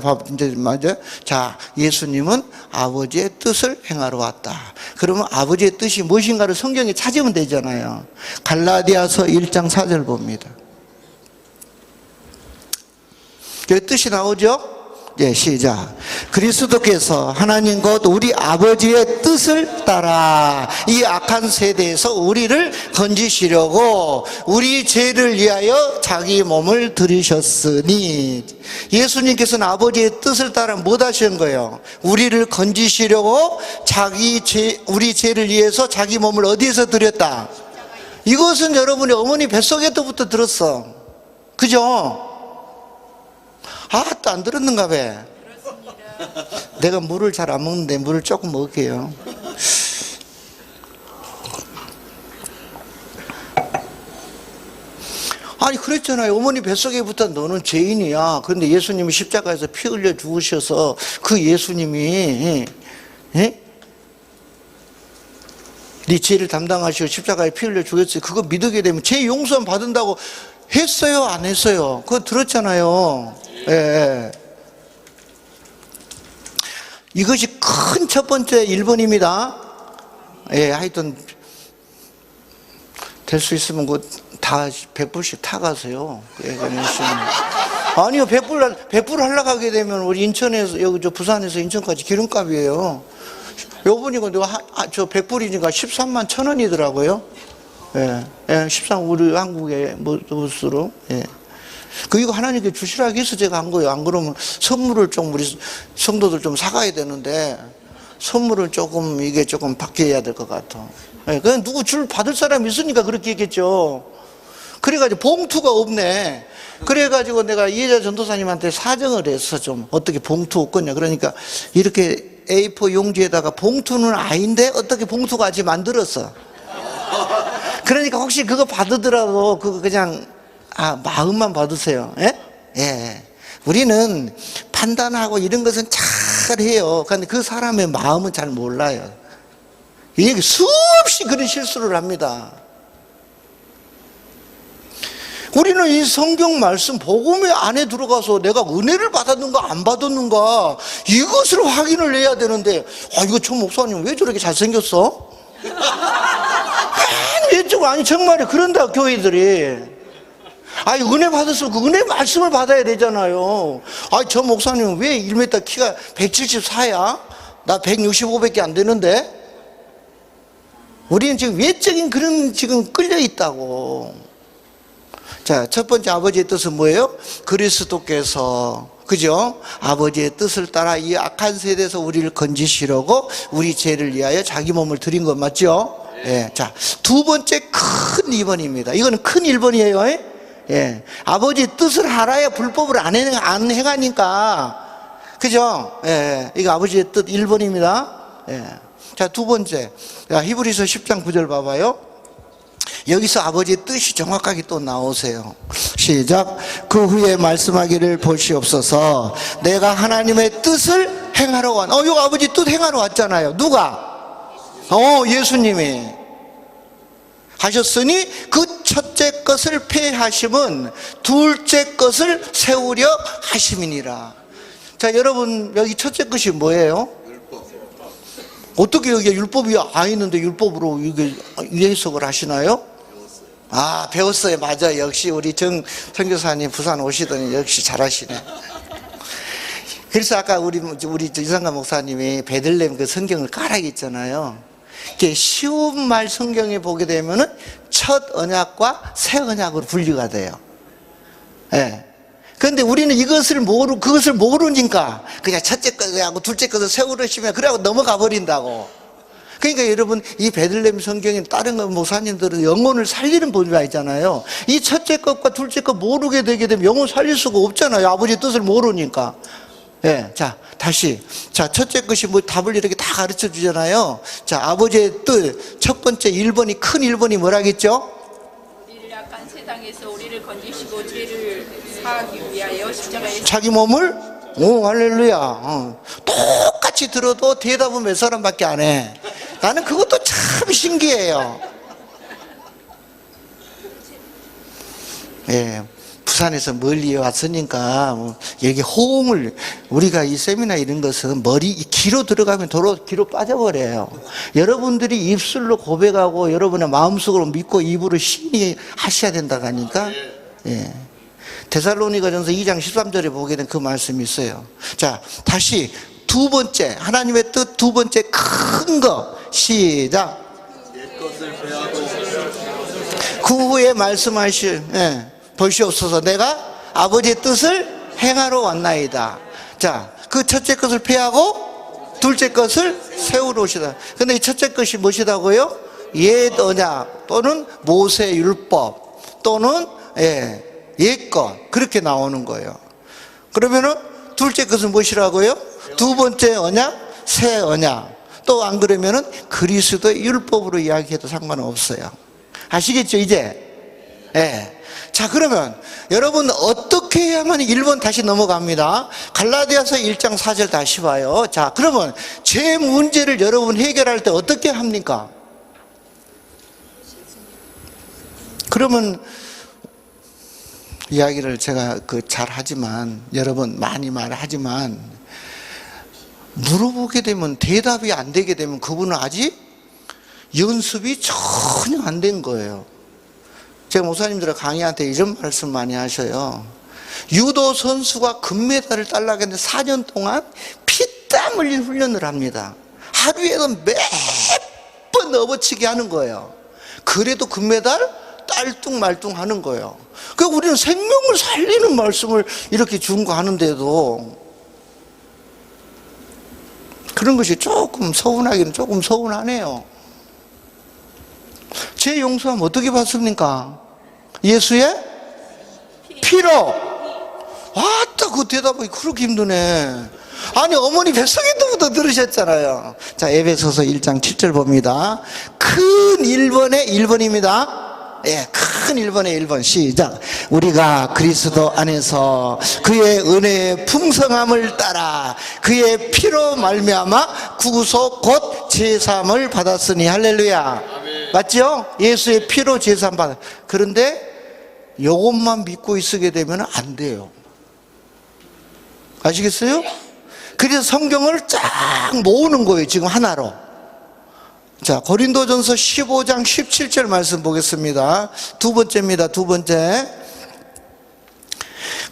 맞아. 자, 예수님은 아버지의 뜻을 행하러 왔다. 그러면 아버지의 뜻이 무엇인가를 성경에 찾으면 되잖아요. 갈라디아서 1장 4절 봅니다. 그 뜻이 나오죠? 예, 시작. 그리스도께서 하나님 곧 우리 아버지의 뜻을 따라 이 악한 세대에서 우리를 건지시려고 우리 죄를 위하여 자기 몸을 들이셨으니. 예수님께서는 아버지의 뜻을 따라 못 하신 거예요? 우리를 건지시려고 우리 죄를 위해서 자기 몸을 어디에서 들였다? 이것은 여러분이 어머니 뱃속에서부터 들었어. 그죠? 또 안 들었는가 봐. 내가 물을 잘 안 먹는데 물을 조금 먹을게요. 아니 그랬잖아요. 어머니 뱃속에부터 너는 죄인이야. 그런데 예수님이 십자가에서 피 흘려 죽으셔서 그 예수님이 네 죄를 담당하시고 십자가에 피 흘려 죽였어요. 그거 믿게 되면 죄 용서 받는다고 했어요? 안 했어요? 그거 들었잖아요. 예. 이것이 큰 첫 번째 1번입니다. 예, 하여튼 될 수 있으면 다 100불씩 타가세요. 예, 아니요, 100불 하려고 하게 되면 우리 인천에서 여기 부산에서 인천까지 기름값이에요. 요번이 저 100불이니까 13만 1,000원이더라고요. 예, 예, 13 우리 한국의 모습으로. 예. 이거 하나님께 주시라고 해서 제가 한 거예요. 안 그러면 선물을 좀 우리 성도들 좀 사가야 되는데 선물을 조금 바뀌어야 될 것 같아. 예, 그냥 누구 줄 받을 사람이 있으니까 그렇게 했겠죠. 그래가지고 봉투가 없네. 그래가지고 내가 이혜자 전도사님한테 사정을 했어. 좀 어떻게 봉투 없겠냐. 그러니까 이렇게 A4 용지에다가 봉투는 아닌데 어떻게 봉투가 아직 만들었어. 그러니까 혹시 그거 받으더라도 그거 그냥 마음만 받으세요. 예? 예. 우리는 판단하고 이런 것은 잘해요. 그런데 그 사람의 마음은 잘 몰라요. 이게 수없이 그런 실수를 합니다. 우리는 이 성경 말씀 복음의 안에 들어가서 내가 은혜를 받았는가 안 받았는가 이것을 확인을 해야 되는데, 이거 저 목사님 왜 저렇게 잘생겼어? 아니 정말에 그런다 교회들이. 은혜 받았으면 그 은혜 말씀을 받아야 되잖아요. 저 목사님 왜 1m 키가 174야? 나 165밖에 안 되는데? 우리는 지금 외적인 그런 지금 끌려 있다고. 자, 첫 번째 아버지의 뜻은 뭐예요? 그리스도께서, 그죠? 아버지의 뜻을 따라 이 악한 세대에서 우리를 건지시려고 우리 죄를 위하여 자기 몸을 드린 것 맞죠? 예. 자, 두 번째 큰 2번입니다. 이거는 큰 1번이에요. 예. 아버지 뜻을 알아야 불법을 안 행하니까. 그죠? 예. 이거 아버지의 뜻 1번입니다. 예. 자, 두 번째. 자, 히브리서 10장 9절 봐봐요. 여기서 아버지의 뜻이 정확하게 또 나오세요. 시작. 그 후에 말씀하기를 보시옵소서. 내가 하나님의 뜻을 행하러 왔. 이거 아버지 뜻 행하러 왔잖아요. 누가? 예수님이 하셨으니 그 첫째 것을 폐하심은 둘째 것을 세우려 하심이니라. 자, 여러분 여기 첫째 것이 뭐예요? 어떻게 여기에 율법이 있는데 율법으로 이게 해석을 하시나요? 배웠어요. 맞아요. 역시 우리 정 선교사님 부산 오시더니 역시 잘하시네. 그래서 아까 우리 이상관 목사님이 베들레헴 그 성경을 깔아있잖아요. 이게 쉬운 말 성경에 보게 되면은 첫 언약과 새 언약으로 분류가 돼요. 예. 그런데 우리는 그것을 모르니까 그냥 첫째 것하고 둘째 것을 세우려시면 그래하고 넘어가 버린다고. 그러니까 여러분 이 베들레헴 성경에 다른 목사님들은 영혼을 살리는 법이 있잖아요. 이 첫째 것과 둘째 것 모르게 되게 되면 영혼 살릴 수가 없잖아요. 아버지의 뜻을 모르니까. 예, 자, 다시. 자, 첫째 것이 답을 이렇게 다 가르쳐 주잖아요. 자, 아버지의 뜻, 첫 번째 1번이, 큰 1번이 뭐라겠죠? 우리를 약한 세상에서 우리를 건지시고 죄를 사하기 위하여 십자가에 자기 몸을? 할렐루야. 똑같이 들어도 대답은 몇 사람밖에 안 해. 나는 그것도 참 신기해요. 예. 부산에서 멀리 왔으니까 여기 호응을, 우리가 이 세미나 이런 것은 귀로 들어가면 도로 귀로 빠져버려요. 여러분들이 입술로 고백하고 여러분의 마음속으로 믿고 입으로 시인하셔야 된다고 하니까. 예. 데살로니가전서 2장 13절에 보게 된 그 말씀이 있어요. 자, 다시 두 번째 하나님의 뜻 두 번째 큰 거 시작. 그 후에 말씀하실 보시옵소서. 내가 아버지의 뜻을 행하러 왔나이다. 자, 그 첫째 것을 폐하고 둘째 것을 세우러 오시다. 근데 이 첫째 것이 무엇이라고요? 옛 언약 또는 모세 율법 또는 옛것, 그렇게 나오는 거예요. 그러면은 둘째 것은 무엇이라고요? 두 번째 언약, 새 언약. 또 안 그러면은 그리스도의 율법으로 이야기해도 상관은 없어요. 아시겠죠 이제? 자, 그러면 여러분 어떻게 해야만 1번 다시 넘어갑니다. 갈라디아서 1장 4절 다시 봐요. 자, 그러면 제 문제를 여러분 해결할 때 어떻게 합니까? 그러면 이야기를 제가 잘 하지만, 여러분 많이 말하지만, 물어보게 되면 대답이 안 되게 되면 그분은 아직 연습이 전혀 안 된 거예요. 제가 목사님들 강의한테 이런 말씀 많이 하셔요. 유도 선수가 금메달을 따려고 했는데 4년 동안 피땀 흘린 훈련을 합니다. 하루에도 매번 업어치게 하는 거예요. 그래도 금메달 딸뚱말뚱 하는 거예요. 그러니까 우리는 생명을 살리는 말씀을 이렇게 준 거 하는데도 그런 것이 조금 서운하기는 조금 서운하네요. 제 용서함 어떻게 받습니까? 예수의 피로. 왔다, 그 대답이 그렇게 힘드네. 아니, 어머니 뱃속에 때부터 들으셨잖아요. 자, 에베소서 1장 7절 봅니다. 큰 1번의 1번입니다. 예, 큰 1번의 1번 시작. 우리가 그리스도 안에서 그의 은혜의 풍성함을 따라 그의 피로 말미암아 구속 곧 제사함을 받았으니 할렐루야. 맞죠? 예수의 피로 제사함 받았. 그런데 요것만 믿고 있게 되면 안 돼요. 아시겠어요? 그래서 성경을 쫙 모으는 거예요, 지금 하나로. 자, 고린도전서 15장 17절 말씀 보겠습니다. 두 번째입니다. 두 번째.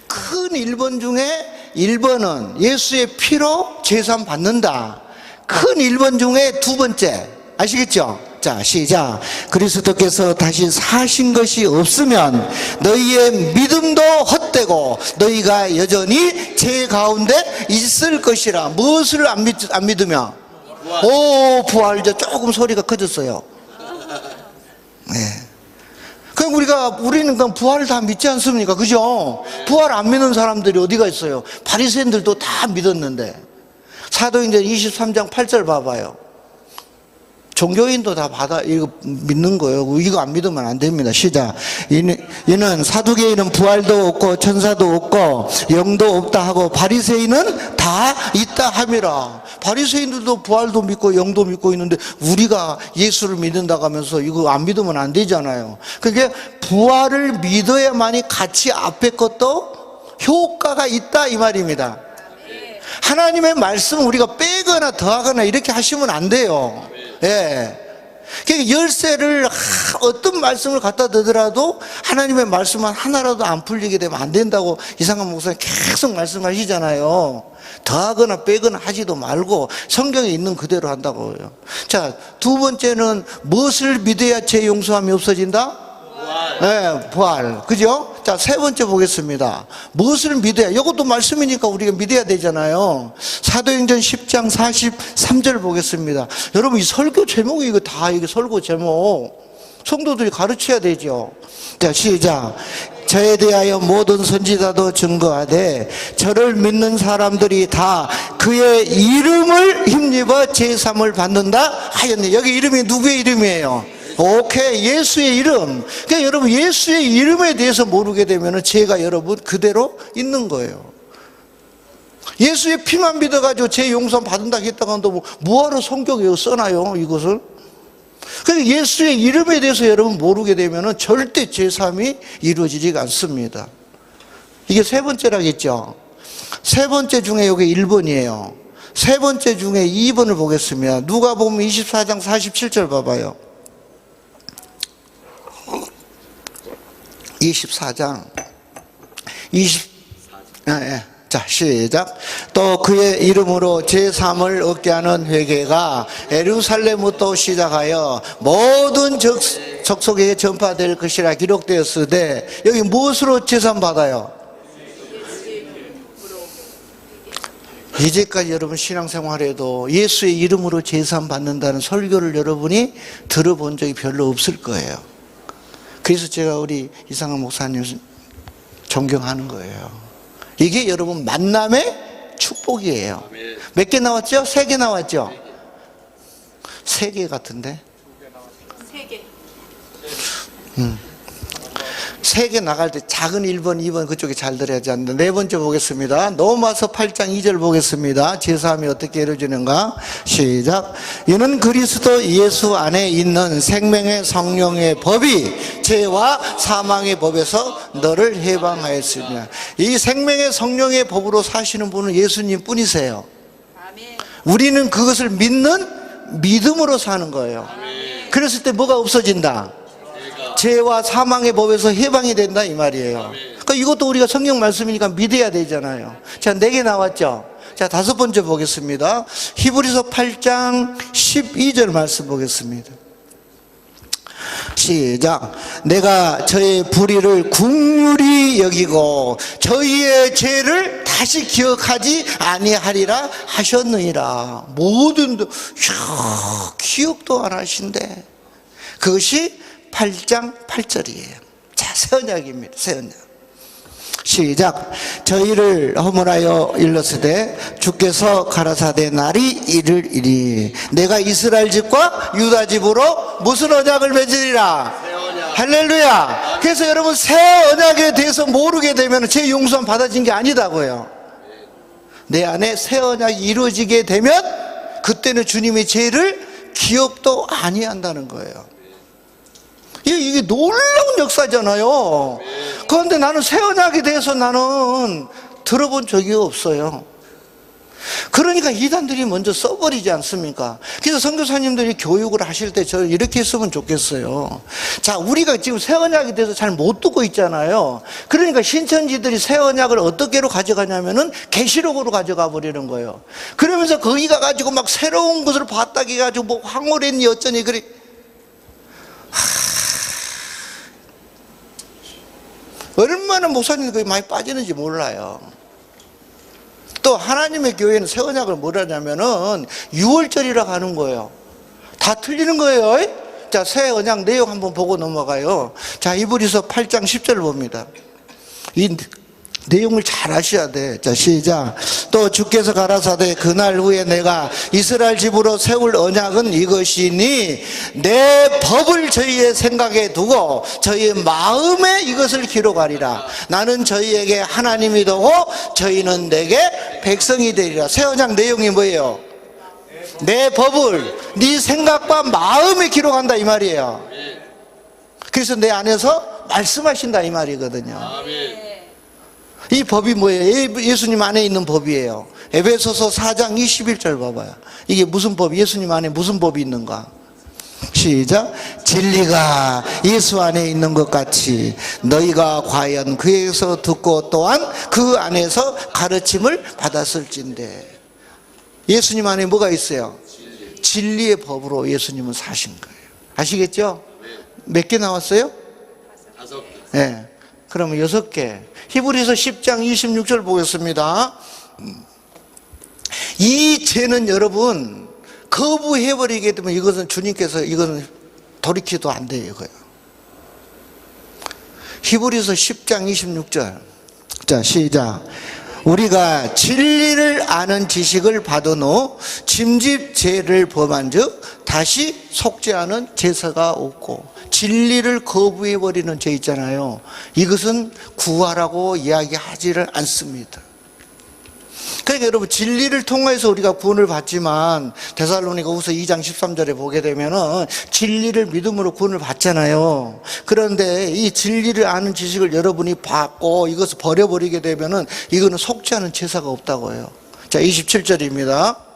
큰 1번 중에 1번은 예수의 피로 제사함 받는다. 큰 1번 중에 두 번째. 아시겠죠? 자, 시작. 그리스도께서 다시 사신 것이 없으면 너희의 믿음도 헛되고 너희가 여전히 죄 가운데 있을 것이라. 무엇을 안 믿으며? 오, 부활. 이제 조금 소리가 커졌어요. 네. 그럼 우리는 그냥 부활을 다 믿지 않습니까? 그죠? 부활 안 믿는 사람들이 어디가 있어요? 바리새인들도 다 믿었는데. 사도행전 23장 8절 봐봐요. 종교인도 다 이거 믿는 거예요. 이거 안 믿으면 안 됩니다. 시작. 이는 사두개인은 부활도 없고 천사도 없고 영도 없다 하고 바리새인은 다 있다 함이라. 바리새인들도 부활도 믿고 영도 믿고 있는데 우리가 예수를 믿는다고 하면서 이거 안 믿으면 안 되잖아요. 그게 부활을 믿어야만이 같이 앞에 것도 효과가 있다 이 말입니다. 하나님의 말씀 우리가 빼거나 더하거나 이렇게 하시면 안 돼요. 예. 그러니까 열쇠를 어떤 말씀을 갖다 대더라도 하나님의 말씀만 하나라도 안 풀리게 되면 안 된다고 이상한 목사님 계속 말씀하시잖아요. 더하거나 빼거나 하지도 말고 성경에 있는 그대로 한다고요. 자, 두 번째는 무엇을 믿어야 죄 용서함이 없어진다? 네, 부활. 그죠? 자, 세 번째 보겠습니다. 무엇을 믿어야? 이것도 말씀이니까 우리가 믿어야 되잖아요. 사도행전 10장 43절 보겠습니다. 여러분, 이 설교 제목이 이거 다 이게 설교 제목. 성도들이 가르쳐야 되죠. 자, 시작. 저에 대하여 모든 선지자도 증거하되 저를 믿는 사람들이 다 그의 이름을 힘입어 제사함을 받는다 하였네. 여기 이름이 누구의 이름이에요? 오케이, 예수의 이름. 그러니까 여러분 예수의 이름에 대해서 모르게 되면 죄가 여러분 그대로 있는 거예요. 예수의 피만 믿어가지고 죄 용서 받는다 했다가 뭐하러 성경에 써놔요 이것을? 그러니까 예수의 이름에 대해서 여러분 모르게 되면 절대 제사함이 이루어지지가 않습니다. 이게 세 번째라겠죠. 세 번째 중에 여기 1번이에요 세 번째 중에 2번을 보겠습니다. 누가복음 24장 47절 봐봐요. 24장 자, 시작. 또 그의 이름으로 제3을 얻게 하는 회개가 예루살렘부터 시작하여 모든 족속에게 전파될 것이라 기록되었으되 여기 무엇으로 제삼 받아요? 이제까지 여러분 신앙생활에도 예수의 이름으로 제삼 받는다는 설교를 여러분이 들어본 적이 별로 없을 거예요. 그래서 제가 우리 이상한 목사님 존경하는 거예요. 이게 여러분 만남의 축복이에요. 몇 개 나왔죠? 3개 나왔죠? 3개 같은데? 3개. 3개 나갈 때 작은 1번, 2번 그쪽에 잘 들어야지 않는다. 네 번째 보겠습니다. 로마서 8장 2절 보겠습니다. 제사함이 어떻게 이루어지는가? 시작. 이는 그리스도 예수 안에 있는 생명의 성령의 법이 죄와 사망의 법에서 너를 해방하였으며. 이 생명의 성령의 법으로 사시는 분은 예수님 뿐이세요. 우리는 그것을 믿는 믿음으로 사는 거예요. 그랬을 때 뭐가 없어진다? 죄와 사망의 법에서 해방이 된다 이 말이에요. 그러니까 이것도 우리가 성경 말씀이니까 믿어야 되잖아요. 자, 4개 나왔죠. 자, 5번째 보겠습니다. 히브리서 8장 12절 말씀 보겠습니다. 시작. 내가 저의 불의를 긍휼히 여기고 저희의 죄를 다시 기억하지 아니하리라 하셨느니라. 모든 기억도 안 하신대. 그것이 8장 8절이에요. 자, 새 언약입니다. 새 언약. 시작. 저희를 허물하여 일렀으되 주께서 가라사대 날이 이르리니 내가 이스라엘 집과 유다 집으로 무슨 언약을 맺으리라? 할렐루야. 그래서 여러분 새 언약에 대해서 모르게 되면 제 용서는 받아진 게 아니다고요. 내 안에 새 언약이 이루어지게 되면 그때는 주님의 죄를 기억도 아니한다는 거예요. 이게 놀라운 역사잖아요. 그런데 나는 새 언약에 대해서 나는 들어본 적이 없어요. 그러니까 이단들이 먼저 써버리지 않습니까? 그래서 선교사님들이 교육을 하실 때 저 이렇게 했으면 좋겠어요. 자, 우리가 지금 새 언약에 대해서 잘 못 듣고 있잖아요. 그러니까 신천지들이 새 언약을 어떻게로 가져가냐면은 계시록으로 가져가 버리는 거예요. 그러면서 거기 가가지고 막 새로운 것을 봤다 해가지고 뭐 황홀했니 어쩌니 그래. 얼마나 목사님들 거기 많이 빠지는지 몰라요. 또 하나님의 교회는 새 언약을 뭐라냐면은 6월절이라고 하는 거예요. 다 틀리는 거예요. 자, 새 언약 내용 한번 보고 넘어가요. 자, 히브리서 8장 10절을 봅니다. 이 내용을 잘 아셔야 돼. 자, 시작. 또 주께서 가라사대 그날 후에 내가 이스라엘 집으로 세울 언약은 이것이니 내 법을 저희의 생각에 두고 저희의 마음에 이것을 기록하리라. 나는 저희에게 하나님이 되고 저희는 내게 백성이 되리라. 새 언약 내용이 뭐예요? 내 법을 네 생각과 마음에 기록한다 이 말이에요. 그래서 내 안에서 말씀하신다 이 말이거든요. 이 법이 뭐예요? 예수님 안에 있는 법이에요. 에베소서 4장 21절 봐봐요. 이게 무슨 법, 예수님 안에 무슨 법이 있는가? 시작. 진리가 예수 안에 있는 것 같이 너희가 과연 그에서 듣고 또한 그 안에서 가르침을 받았을진데. 예수님 안에 뭐가 있어요? 진리의 법으로 예수님은 사신 거예요. 아시겠죠? 몇 개 나왔어요? 5개. 네. 그러면 6개. 히브리서 10장 26절 보겠습니다. 이 죄는 여러분 거부해버리게 되면 이것은 주님께서 이것은 돌이키도 안 돼요. 이거요. 히브리서 10장 26절. 자, 시작. 우리가 진리를 아는 지식을 받은 후 짐짓 죄를 범한 즉 다시 속죄하는 제사가 없고, 진리를 거부해버리는 죄 있잖아요. 이것은 구하라고 이야기하지를 않습니다. 그러니까 여러분 진리를 통해서 우리가 구원을 받지만 데살로니가후서 2장 13절에 보게 되면은 진리를 믿음으로 구원을 받잖아요. 그런데 이 진리를 아는 지식을 여러분이 받고 이것을 버려버리게 되면은 이거는 속죄하는 제사가 없다고 해요. 자, 27절입니다.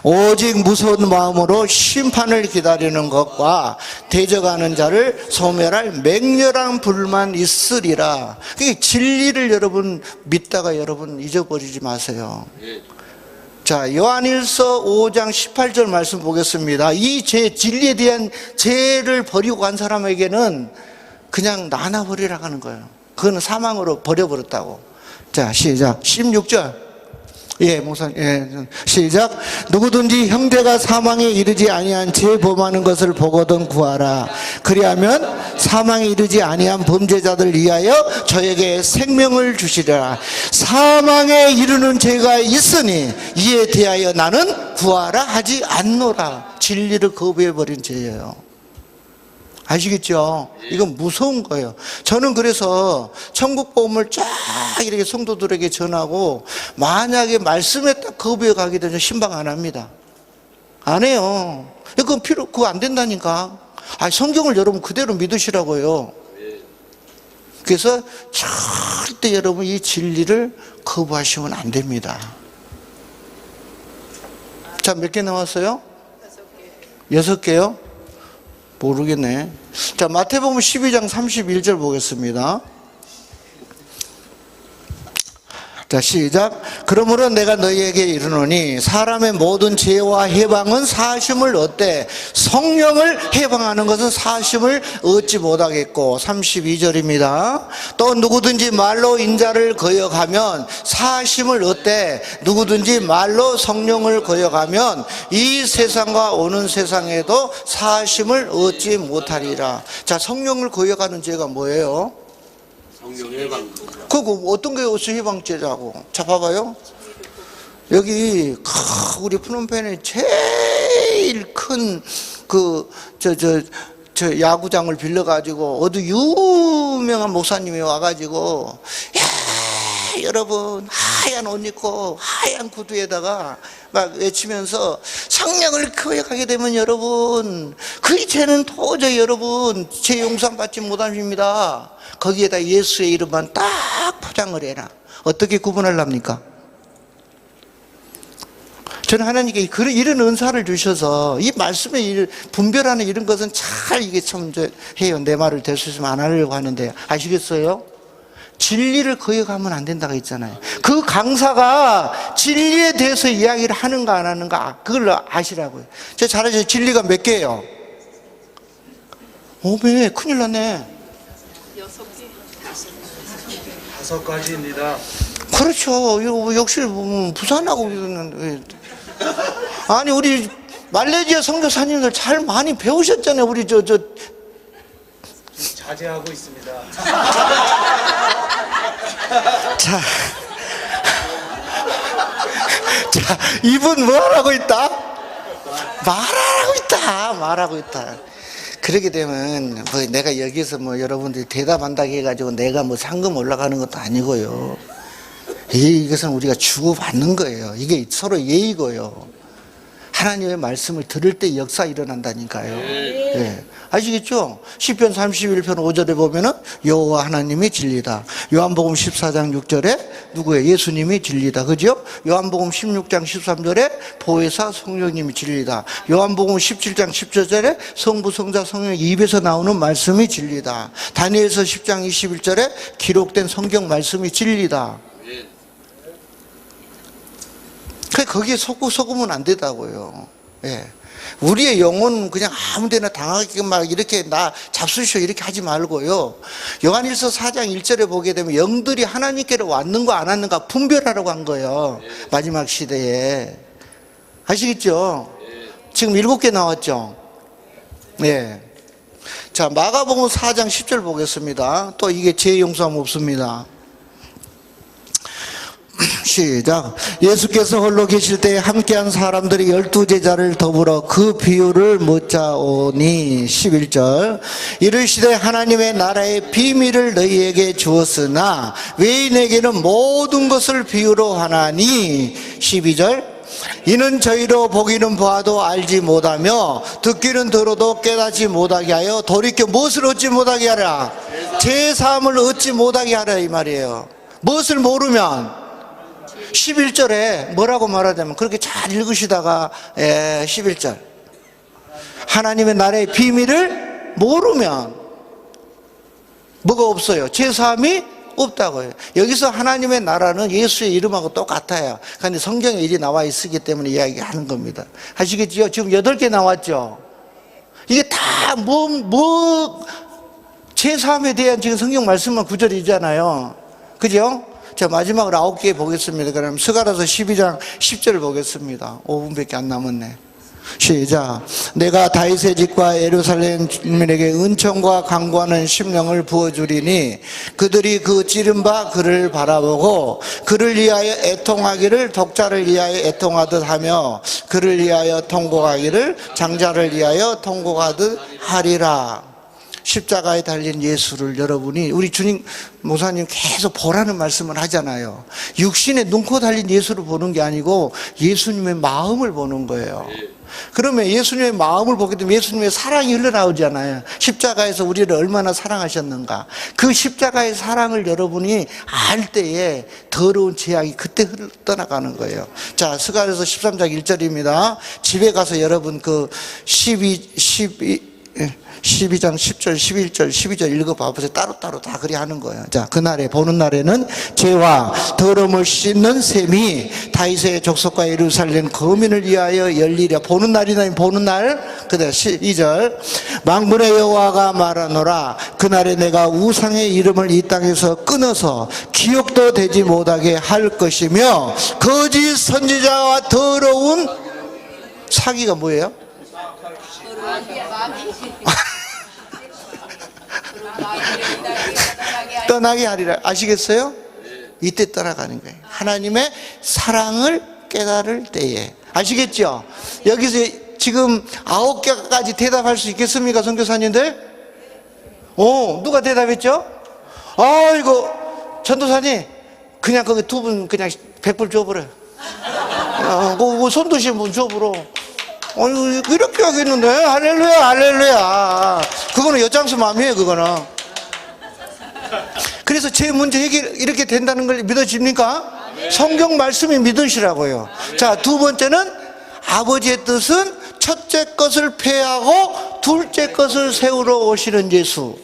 오직 무서운 마음으로 심판을 기다리는 것과 대적하는 자를 소멸할 맹렬한 불만 있으리라. 그러니까 진리를 여러분 믿다가 여러분 잊어버리지 마세요. 자, 요한일서 5장 18절 말씀 보겠습니다. 이 죄, 진리에 대한 죄를 버리고 간 사람에게는 그냥 나눠버리라고 하는 거예요. 그거는 사망으로 버려버렸다고. 자, 시작. 16절. 예, 목사님, 예, 시작. 누구든지 형제가 사망에 이르지 아니한 죄 범하는 것을 보거든 구하라. 그리하면 사망에 이르지 아니한 범죄자들 위하여 저에게 생명을 주시리라. 사망에 이르는 죄가 있으니 이에 대하여 나는 구하라 하지 않노라. 진리를 거부해버린 죄예요. 아시겠죠? 이건 무서운 거예요. 저는 그래서 천국 복음을 쫙 이렇게 성도들에게 전하고 만약에 말씀에 딱 거부해 가게 되면 신방 안 합니다. 안 해요. 그건 그거 안 된다니까. 성경을 여러분 그대로 믿으시라고요. 그래서 절대 여러분 이 진리를 거부하시면 안 됩니다. 자, 몇 개 나왔어요? 6개요? 모르겠네. 자, 마태복음 12장 31절 보겠습니다. 자, 시작. 그러므로 내가 너희에게 이르노니 사람의 모든 죄와 해방은 사하심을 얻되 성령을 해방하는 것은 사하심을 얻지 못하겠고. 32절입니다. 또 누구든지 말로 인자를 거역하면 사하심을 얻되 누구든지 말로 성령을 거역하면 이 세상과 오는 세상에도 사하심을 얻지 못하리라. 자, 성령을 거역하는 죄가 뭐예요? 성령 해방. 그거 어떤 게 어수 해방죄라고? 자, 봐봐요. 여기 우리 프놈펜에 제일 큰 저 야구장을 빌려가지고 어디 유명한 목사님이 와가지고, 여러분 하얀 옷 입고 하얀 구두에다가 막 외치면서 성령을 거역하게 되면 여러분, 그 죄는 도저히 여러분 죄 용서받지 못합니다. 거기에다 예수의 이름만 딱 포장을 해라. 어떻게 구분하렵니까? 저는 하나님께 이런 은사를 주셔서 이 말씀에 분별하는 이런 것은 잘 이게 참 해요. 내 말을 될 수 있으면 안 하려고 하는데 아시겠어요? 진리를 거역하면 안 된다고 했잖아요. 그 강사가 진리에 대해서 이야기를 하는가 안 하는가 그걸 아시라고요. 제가 잘하죠. 진리가 몇 개예요? 오메 큰일 났네. 6개. 5가지입니다. 그렇죠. 이거 역시 보면 부산하고 이러는데. 아니 우리 말레이시아 선교사님들 잘 많이 배우셨잖아요. 우리 자제하고 있습니다. 자, 이분 뭐 하라고 있다? 말하고 있다. 그렇게 되면 뭐 내가 여기서 뭐 여러분들이 대답한다고 해가지고 내가 뭐 상금 올라가는 것도 아니고요. 이것은 우리가 주고받는 거예요. 이게 서로 예의고요. 하나님의 말씀을 들을 때 역사 일어난다니까요. 네. 아시겠죠? 시편 31편 5절에 보면은 여호와 하나님이 진리다. 요한복음 14장 6절에 누구예요? 예수님이 진리다. 그죠? 요한복음 16장 13절에 보혜사 성령님이 진리다. 요한복음 17장 10절에 성부 성자 성령 입에서 나오는 말씀이 진리다. 다니엘서 10장 21절에 기록된 성경 말씀이 진리다. 거기에 속으면 안 되다고요. 예. 우리의 영혼은 그냥 아무데나 당하게 막 이렇게 나 잡수시오 이렇게 하지 말고요. 요한일서 4장 1절에 보게 되면 영들이 하나님께로 왔는가 안 왔는가 분별하라고 한 거예요. 마지막 시대에. 아시겠죠? 지금 7개 나왔죠? 네. 자, 마가복음 4장 10절 보겠습니다. 또 이게 제 용서함 없습니다. 시작. 예수께서 홀로 계실 때 함께한 사람들이 12제자를 더불어 그 비유를 묻자오니 11절 이르시되 하나님의 나라의 비밀을 너희에게 주었으나 외인에게는 모든 것을 비유로 하나니 12절 이는 저희로 보기는 보아도 알지 못하며 듣기는 들어도 깨닫지 못하게 하여 돌이켜 무엇을 얻지 못하게 하라? 제사함을 얻지 못하게 하라 이 말이에요. 무엇을 모르면 11절에 뭐라고 말하자면 그렇게 잘 읽으시다가 11절 하나님의 나라의 비밀을 모르면 뭐가 없어요? 제사함이 없다고요. 여기서 하나님의 나라는 예수의 이름하고 똑같아요. 그런데 성경에 일이 나와 있기 때문에 이야기하는 겁니다. 아시겠죠? 지금 8개 나왔죠? 이게 다 제사함에 대한 지금 성경 말씀만 구절이잖아요. 그죠? 자, 마지막으로 9개 보겠습니다. 그럼 스가랴서 12장 10절을 보겠습니다. 5분밖에 안 남았네. 시작. 내가 다윗의 집과 예루살렘 주민에게 은총과 강구하는 심령을 부어주리니 그들이 그 찌른 바 그를 바라보고 그를 위하여 애통하기를 독자를 위하여 애통하듯 하며 그를 위하여 통곡하기를 장자를 위하여 통곡하듯 하리라. 십자가에 달린 예수를 여러분이 우리 주님 목사님 계속 보라는 말씀을 하잖아요. 육신에 눈코 달린 예수를 보는 게 아니고 예수님의 마음을 보는 거예요. 그러면 예수님의 마음을 보게 되면 예수님의 사랑이 흘러나오잖아요. 십자가에서 우리를 얼마나 사랑하셨는가. 그 십자가의 사랑을 여러분이 알 때에 더러운 죄악이 그때 떠나가는 거예요. 자, 스가랴서 13장 1절입니다. 집에 가서 여러분 그 12장 10절, 11절, 12절 읽어봐보세요. 따로따로 다 그리 하는 거예요. 자, 그날에, 보는 날에는 죄와 더러움을 씻는 셈이 다윗의 족속과 예루살렘 거민을 위하여 열리랴. 보는 날이나 보는 날. 그다음 2절. 만군의 여호와가 말하노라. 그날에 내가 우상의 이름을 이 땅에서 끊어서 기억도 되지 못하게 할 것이며 거짓 선지자와 더러운 사기가 뭐예요? 떠나게 하리라. 아시겠어요? 이때 떠나가는 거예요. 하나님의 사랑을 깨달을 때에. 아시겠죠? 여기서 지금 9개까지 대답할 수 있겠습니까, 선교사님들? 누가 대답했죠? 이거 전도사님 그냥 거기 2분 그냥 100불 줘버려요. 손 드신 분 줘버려. 어유 이렇게 하겠는데 할렐루야 할렐루야. 그거는 엿장수 마음이에요 그거는. 그래서 제 문제 해결 이렇게 된다는 걸 믿어집니까? 성경 말씀이 믿으시라고요. 자, 두 번째는 아버지의 뜻은 첫째 것을 폐하고 둘째 것을 세우러 오시는 예수.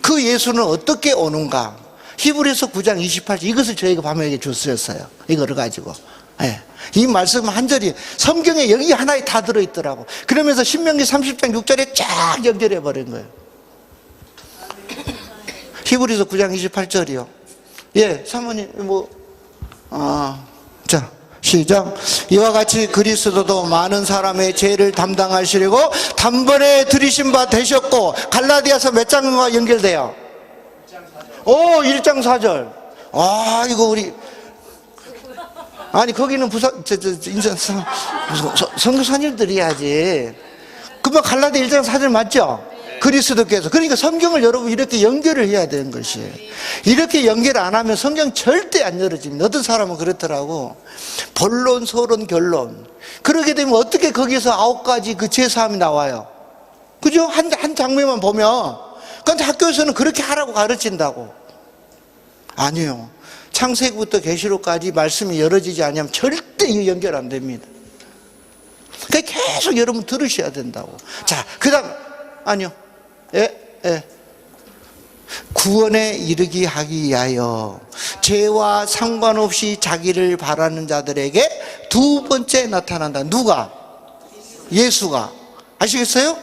그 예수는 어떻게 오는가? 히브리서 9장 28절 이것을 저희가 밤에 주셨어요. 이거를 가지고. 예. 이 말씀 한 절이 성경에 여기 하나에 다 들어있더라고. 그러면서 신명기 30장 6절에 쫙 연결해 버린 거예요. 히브리서 9장 28절이요. 예, 사모님 자, 시작. 이와 같이 그리스도도 많은 사람의 죄를 담당하시려고 단번에 들이신 바 되셨고. 갈라디아서 몇 장과 연결돼요? 1장 4절. 이거 우리 아니 거기는 선교사님들이 해야지. 그러면 갈라디아 1장 4절 맞죠? 그리스도께서. 그러니까 성경을 여러분 이렇게 연결을 해야 되는 것이에요. 이렇게 연결 안 하면 성경 절대 안 열어집니다. 어떤 사람은 그렇더라고. 본론, 서론, 결론. 그러게 되면 어떻게 거기서 9가지 그 제사함이 나와요? 그죠? 한 장면만 보면. 그런데 학교에서는 그렇게 하라고 가르친다고. 아니요. 창세기부터 계시록까지 말씀이 열어지지 않으면 절대 이 연결 안 됩니다. 그러니까 계속 여러분 들으셔야 된다고. 자, 그 다음 아니요. 구원에 이르게 하기 위하여 죄와 상관없이 자기를 바라는 자들에게 두 번째 나타난다. 누가? 예수가. 아시겠어요?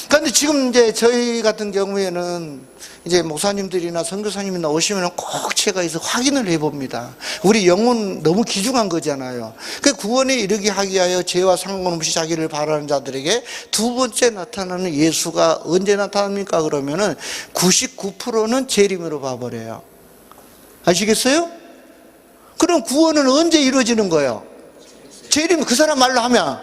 그런데 지금 이제 저희 같은 경우에는 이제 목사님들이나 선교사님이나 오시면 꼭 제가 해서 확인을 해봅니다. 우리 영혼 너무 귀중한 거잖아요. 그 구원에 이르게 하기 위하여 죄와 상관없이 자기를 바라는 자들에게 두 번째 나타나는 예수가 언제 나타납니까? 그러면은 99%는 재림으로 봐버려요. 아시겠어요? 그럼 구원은 언제 이루어지는 거예요? 재림, 그 사람 말로 하면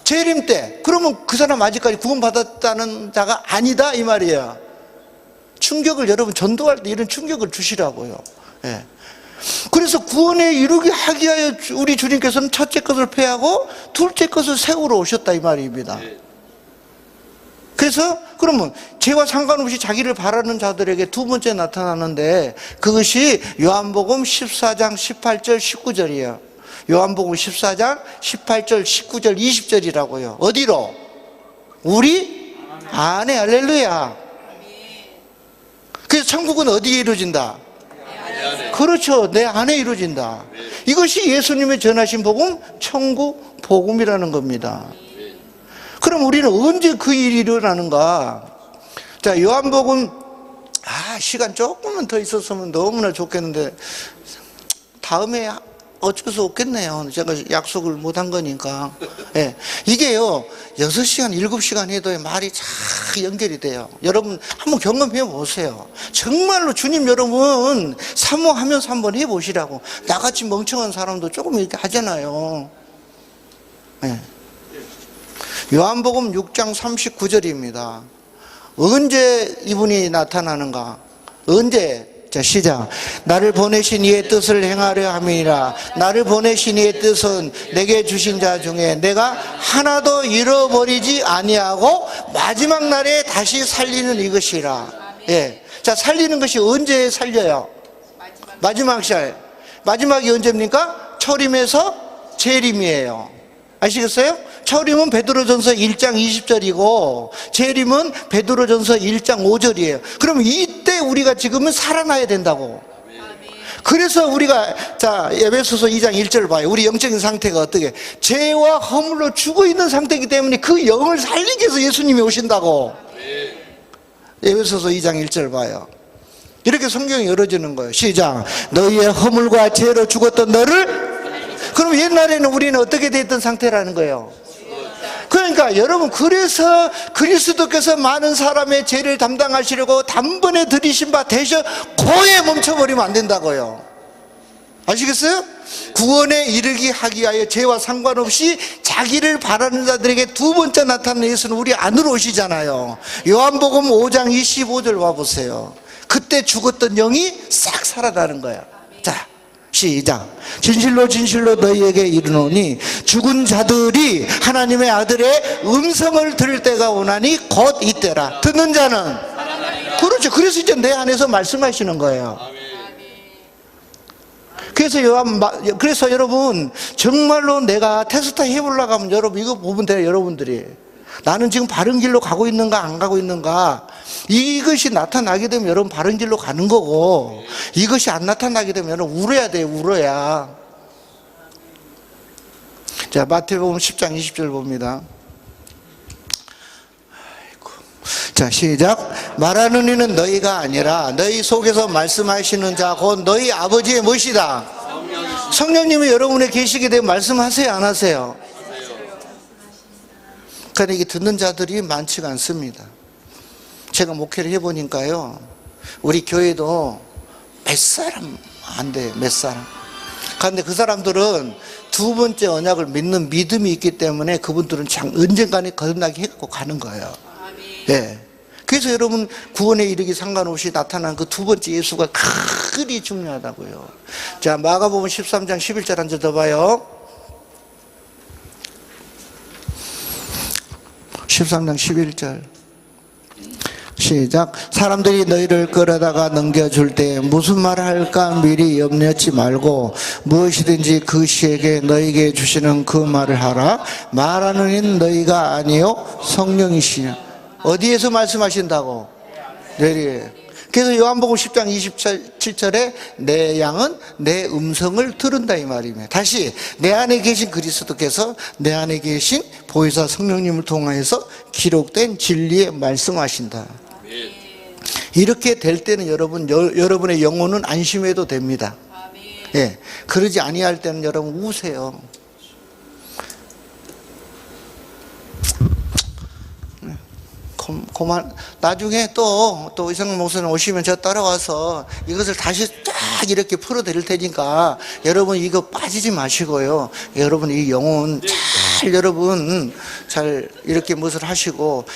재림 때. 그러면 그 사람 아직까지 구원받았다는 자가 아니다 이 말이에요. 충격을 여러분 전도할 때 이런 충격을 주시라고요. 예. 그래서 구원에 이르게 하기 위하여 우리 주님께서는 첫째 것을 폐하고 둘째 것을 세우러 오셨다 이 말입니다. 그래서 그러면 죄와 상관없이 자기를 바라는 자들에게 두 번째 나타나는데 그것이 요한복음 14장 18절 19절이에요. 요한복음 14장 18절 19절 20절이라고요. 어디로? 우리 안에. 할렐루야. 그래서 천국은 어디에 이루어진다? 그렇죠. 내 안에 이루어진다. 이것이 예수님의 전하신 복음, 천국 복음이라는 겁니다. 그럼 우리는 언제 그 일이 일어나는가? 자, 요한복음 시간 조금만 더 있었으면 너무나 좋겠는데 다음에 어쩔 수 없겠네요. 제가 약속을 못 한 거니까. 예. 이게요, 6시간, 7시간 해도 말이 잘 연결이 돼요. 여러분, 한번 경험해 보세요. 정말로 주님 여러분, 사모하면서 한번 해보시라고. 나같이 멍청한 사람도 조금 이렇게 하잖아요. 예. 요한복음 6장 39절입니다. 언제 이분이 나타나는가? 언제? 자, 시작. 나를 보내신 이의 뜻을 행하려 함이니라. 나를 보내신 이의 뜻은 내게 주신 자 중에 내가 하나도 잃어버리지 아니하고 마지막 날에 다시 살리는 이것이라. 예. 자, 살리는 것이 언제 살려요? 마지막 날. 마지막이 언제입니까? 초림에서 재림이에요. 아시겠어요? 초림은 베드로전서 1장 20절이고 재림은 베드로전서 1장 5절이에요. 그럼 이때 우리가 지금은 살아나야 된다고. 그래서 우리가 자 에베소서 2장 1절 봐요. 우리 영적인 상태가 어떻게? 죄와 허물로 죽어있는 상태이기 때문에 그 영을 살리기 위해서 예수님이 오신다고. 에베소서 2장 1절 봐요. 이렇게 성경이 열어지는 거예요. 시작. 너희의 허물과 죄로 죽었던 너를. 그럼 옛날에는 우리는 어떻게 됐던 상태라는 거예요? 그러니까 여러분, 그래서 그리스도께서 많은 사람의 죄를 담당하시려고 단번에 들이신 바 되셔 고에 멈춰버리면 안 된다고요. 아시겠어요? 구원에 이르게 하기 위하여 죄와 상관없이 자기를 바라는 자들에게 두 번째 나타나는 예수는 우리 안으로 오시잖아요. 요한복음 5장 25절 와보세요. 그때 죽었던 영이 싹 살아나는 거야. 자, 시작. 진실로 진실로 너희에게 이르노니 죽은 자들이 하나님의 아들의 음성을 들을 때가 오나니 곧 이때라. 듣는 자는. 그렇죠. 그래서 이제 내 안에서 말씀하시는 거예요. 그래서 여러분 정말로 내가 테스트 해보려고 하면 여러분 이거 보면 돼요. 여러분들이 나는 지금 바른 길로 가고 있는가 안 가고 있는가, 이것이 나타나게 되면 여러분 바른 길로 가는 거고, 이것이 안 나타나게 되면 여러분 울어야 돼요. 울어야. 자, 마태복음 10장 20절 봅니다. 자, 시작. 말하는 이는 너희가 아니라 너희 속에서 말씀하시는 자 곧 너희 아버지의 무엇이다? 성령님이 여러분에 계시게 되면 말씀하세요, 안 하세요? 그러니까 이게 듣는 자들이 많지가 않습니다. 제가 목회를 해보니까요, 우리 교회도 몇 사람 안 돼요. 몇 사람. 그런데 그 사람들은 두 번째 언약을 믿는 믿음이 있기 때문에 그분들은 언젠가는 거듭나게 해갖고 가는 거예요. 예. 그래서 여러분 구원에 이르기 상관없이 나타난 그 두 번째 예수가 그리 중요하다고요. 자, 마가복음 13장 11절 한 절 더 봐요. 13장 11절 시작. 사람들이 너희를 끌어다가 넘겨줄 때 무슨 말을 할까 미리 염려치 말고 무엇이든지 그 시에게 너희에게 주시는 그 말을 하라. 말하는 이는 너희가 아니요 성령이시냐. 어디에서 말씀하신다고? 내리에. 그래서 요한복음 10장 27절에 내 양은 내 음성을 들은다 이 말이며, 다시 내 안에 계신 그리스도께서 내 안에 계신 보혜사 성령님을 통하여서 기록된 진리에 말씀하신다. 이렇게 될 때는 여러분의 영혼은 안심해도 됩니다. 예, 그러지 아니할 때는 여러분 우세요. 그만. 나중에 또 이성근 목사님 오시면 저 따라와서 이것을 다시 쫙 이렇게 풀어드릴 테니까 여러분 이거 빠지지 마시고요. 여러분 이 영혼 잘 여러분 잘 이렇게 무엇을 하시고,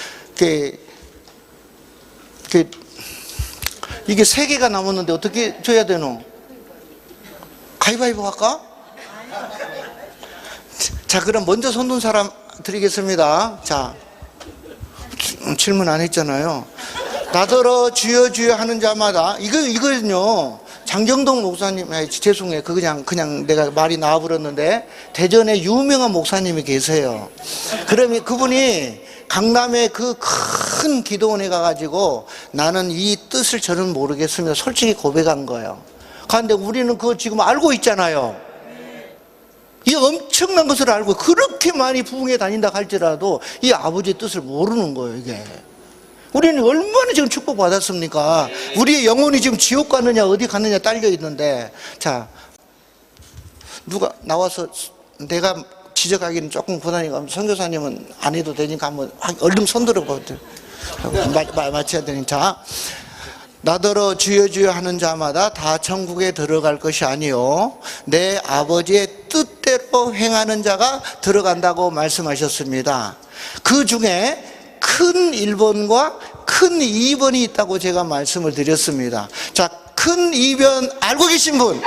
이게 3개가 남았는데 어떻게 줘야 되노? 가위바위보 할까? 자, 그럼 먼저 손 든 사람 드리겠습니다. 자, 질문 안 했잖아요. 나더러 주여 주여 하는 자마다, 이거는요 장정동 목사님, 죄송해요. 그냥 내가 말이 나와버렸는데, 대전에 유명한 목사님이 계세요. 그러면 그분이 강남에 그 큰 기도원에 가가지고 나는 이 뜻을 저는 모르겠으며 솔직히 고백한 거예요. 그런데 우리는 그거 지금 알고 있잖아요. 이 엄청난 것을 알고 그렇게 많이 부흥에 다닌다 할지라도 이 아버지의 뜻을 모르는 거예요. 이게 우리는 얼마나 지금 축복받았습니까? 우리의 영혼이 지금 지옥 가느냐 어디 가느냐 딸려 있는데, 자, 누가 나와서, 내가 지적하기는 조금 고난이가 선교사님은 안 해도 되니까 한번 얼른 손 들어보세요. 맞춰야 되니. 자, 나더러 주여 주여 하는 자마다 다 천국에 들어갈 것이 아니요 내 아버지의 뜻대로 행하는 자가 들어간다고 말씀하셨습니다. 그 중에 큰 1번과 큰 2번이 있다고 제가 말씀을 드렸습니다. 자, 큰 2번 알고 계신 분?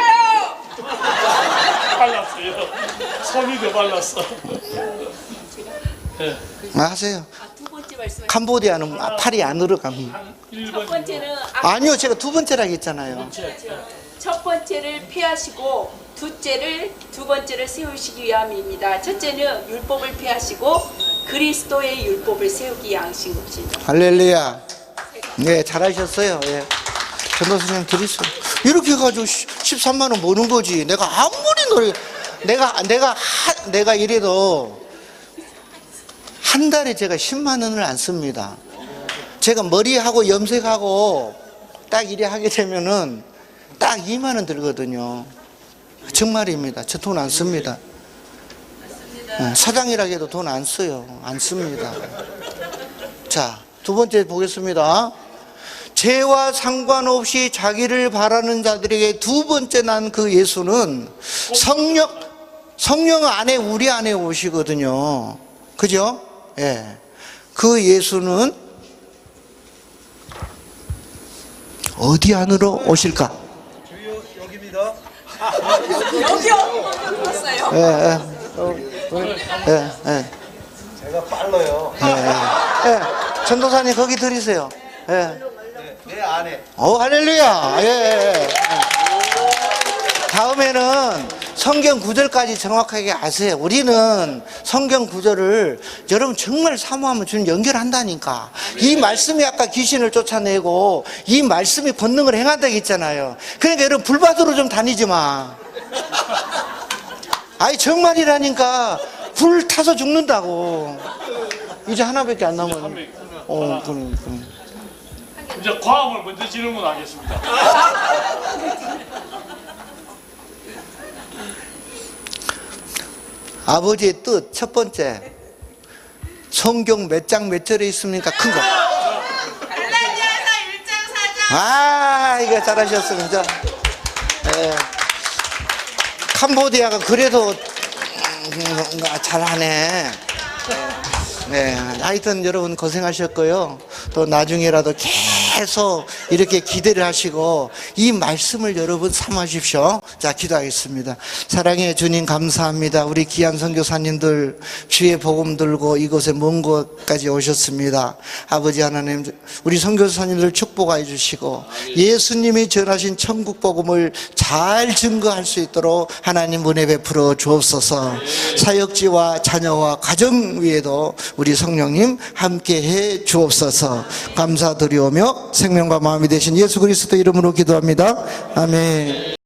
빨랐어요. 손이 더 빨랐어. 네. 하세요. 두 번째 말씀. 캄보디아는 팔이 안으로 갑니다. 첫 번째는 아니요, 제가 두 번째라고 했잖아요. 첫 번째를 폐하시고 두 번째를 세우시기 위함입니다. 첫째는 율법을 폐하시고 그리스도의 율법을 세우기 위하신 것입니다. 할렐루야. 네, 잘하셨어요. 예. 전도사님 드리세요. 이렇게 해가지고 13만 원 모는 거지. 내가 아무리 내가 이래도 한 달에 제가 10만 원을 안 씁니다. 제가 머리하고 염색하고 딱 이래 하게 되면은 딱 2만 원 들거든요. 정말입니다. 저 돈 안 씁니다. 사장이라 해도 돈 안 써요. 안 씁니다. 자, 두 번째 보겠습니다. 죄와 상관없이 자기를 바라는 자들에게 두 번째 난 그 예수는 성령 안에, 우리 안에 오시거든요. 그죠? 예. 그 예수는 어디 안으로 오실까? 주여 여기입니다. 여기요. 봤어요. 예, 예. 예, 예. 제가 빨라요. 예, 예. 예. 전도사님 거기 들이세요. 예. 내 안에. 할렐루야. 예, 예. 다음에는 성경 구절까지 정확하게 아세요. 우리는 성경 구절을 여러분 정말 사모하면 주님 연결한다니까. 이 말씀이 아까 귀신을 쫓아내고 이 말씀이 권능을 행한다고 했잖아요. 그러니까 여러분 불밭으로 좀 다니지 마. 아이 정말이라니까. 불 타서 죽는다고. 이제 하나밖에 안 남았네. 그럼. 이제 과음을 먼저 질문하겠습니다. 아버지의 뜻 첫 번째, 성경 몇 장 몇 절에 있습니까? 큰 거. 갈라디아서 1장 4장. 아, 이거 잘하셨습니다. 예. 캄보디아가 그래도 잘하네. 네, 하여튼 여러분 고생하셨고요. 또 나중에라도 계속 이렇게 기대를 하시고 이 말씀을 여러분 삼으십시오. 자, 기도하겠습니다. 사랑의 주님 감사합니다. 우리 귀한 선교사님들 주의 복음 들고 이곳에 먼 곳까지 오셨습니다. 아버지 하나님, 우리 선교사님들 축복하여 주시고 예수님이 전하신 천국 복음을 잘 증거할 수 있도록 하나님 은혜 베풀어 주옵소서. 사역지와 자녀와 가정 위에도 우리 성령님 함께해 주옵소서. 감사드리오며 생명과 마음이 되신 예수 그리스도 이름으로 기도합니다. 아멘.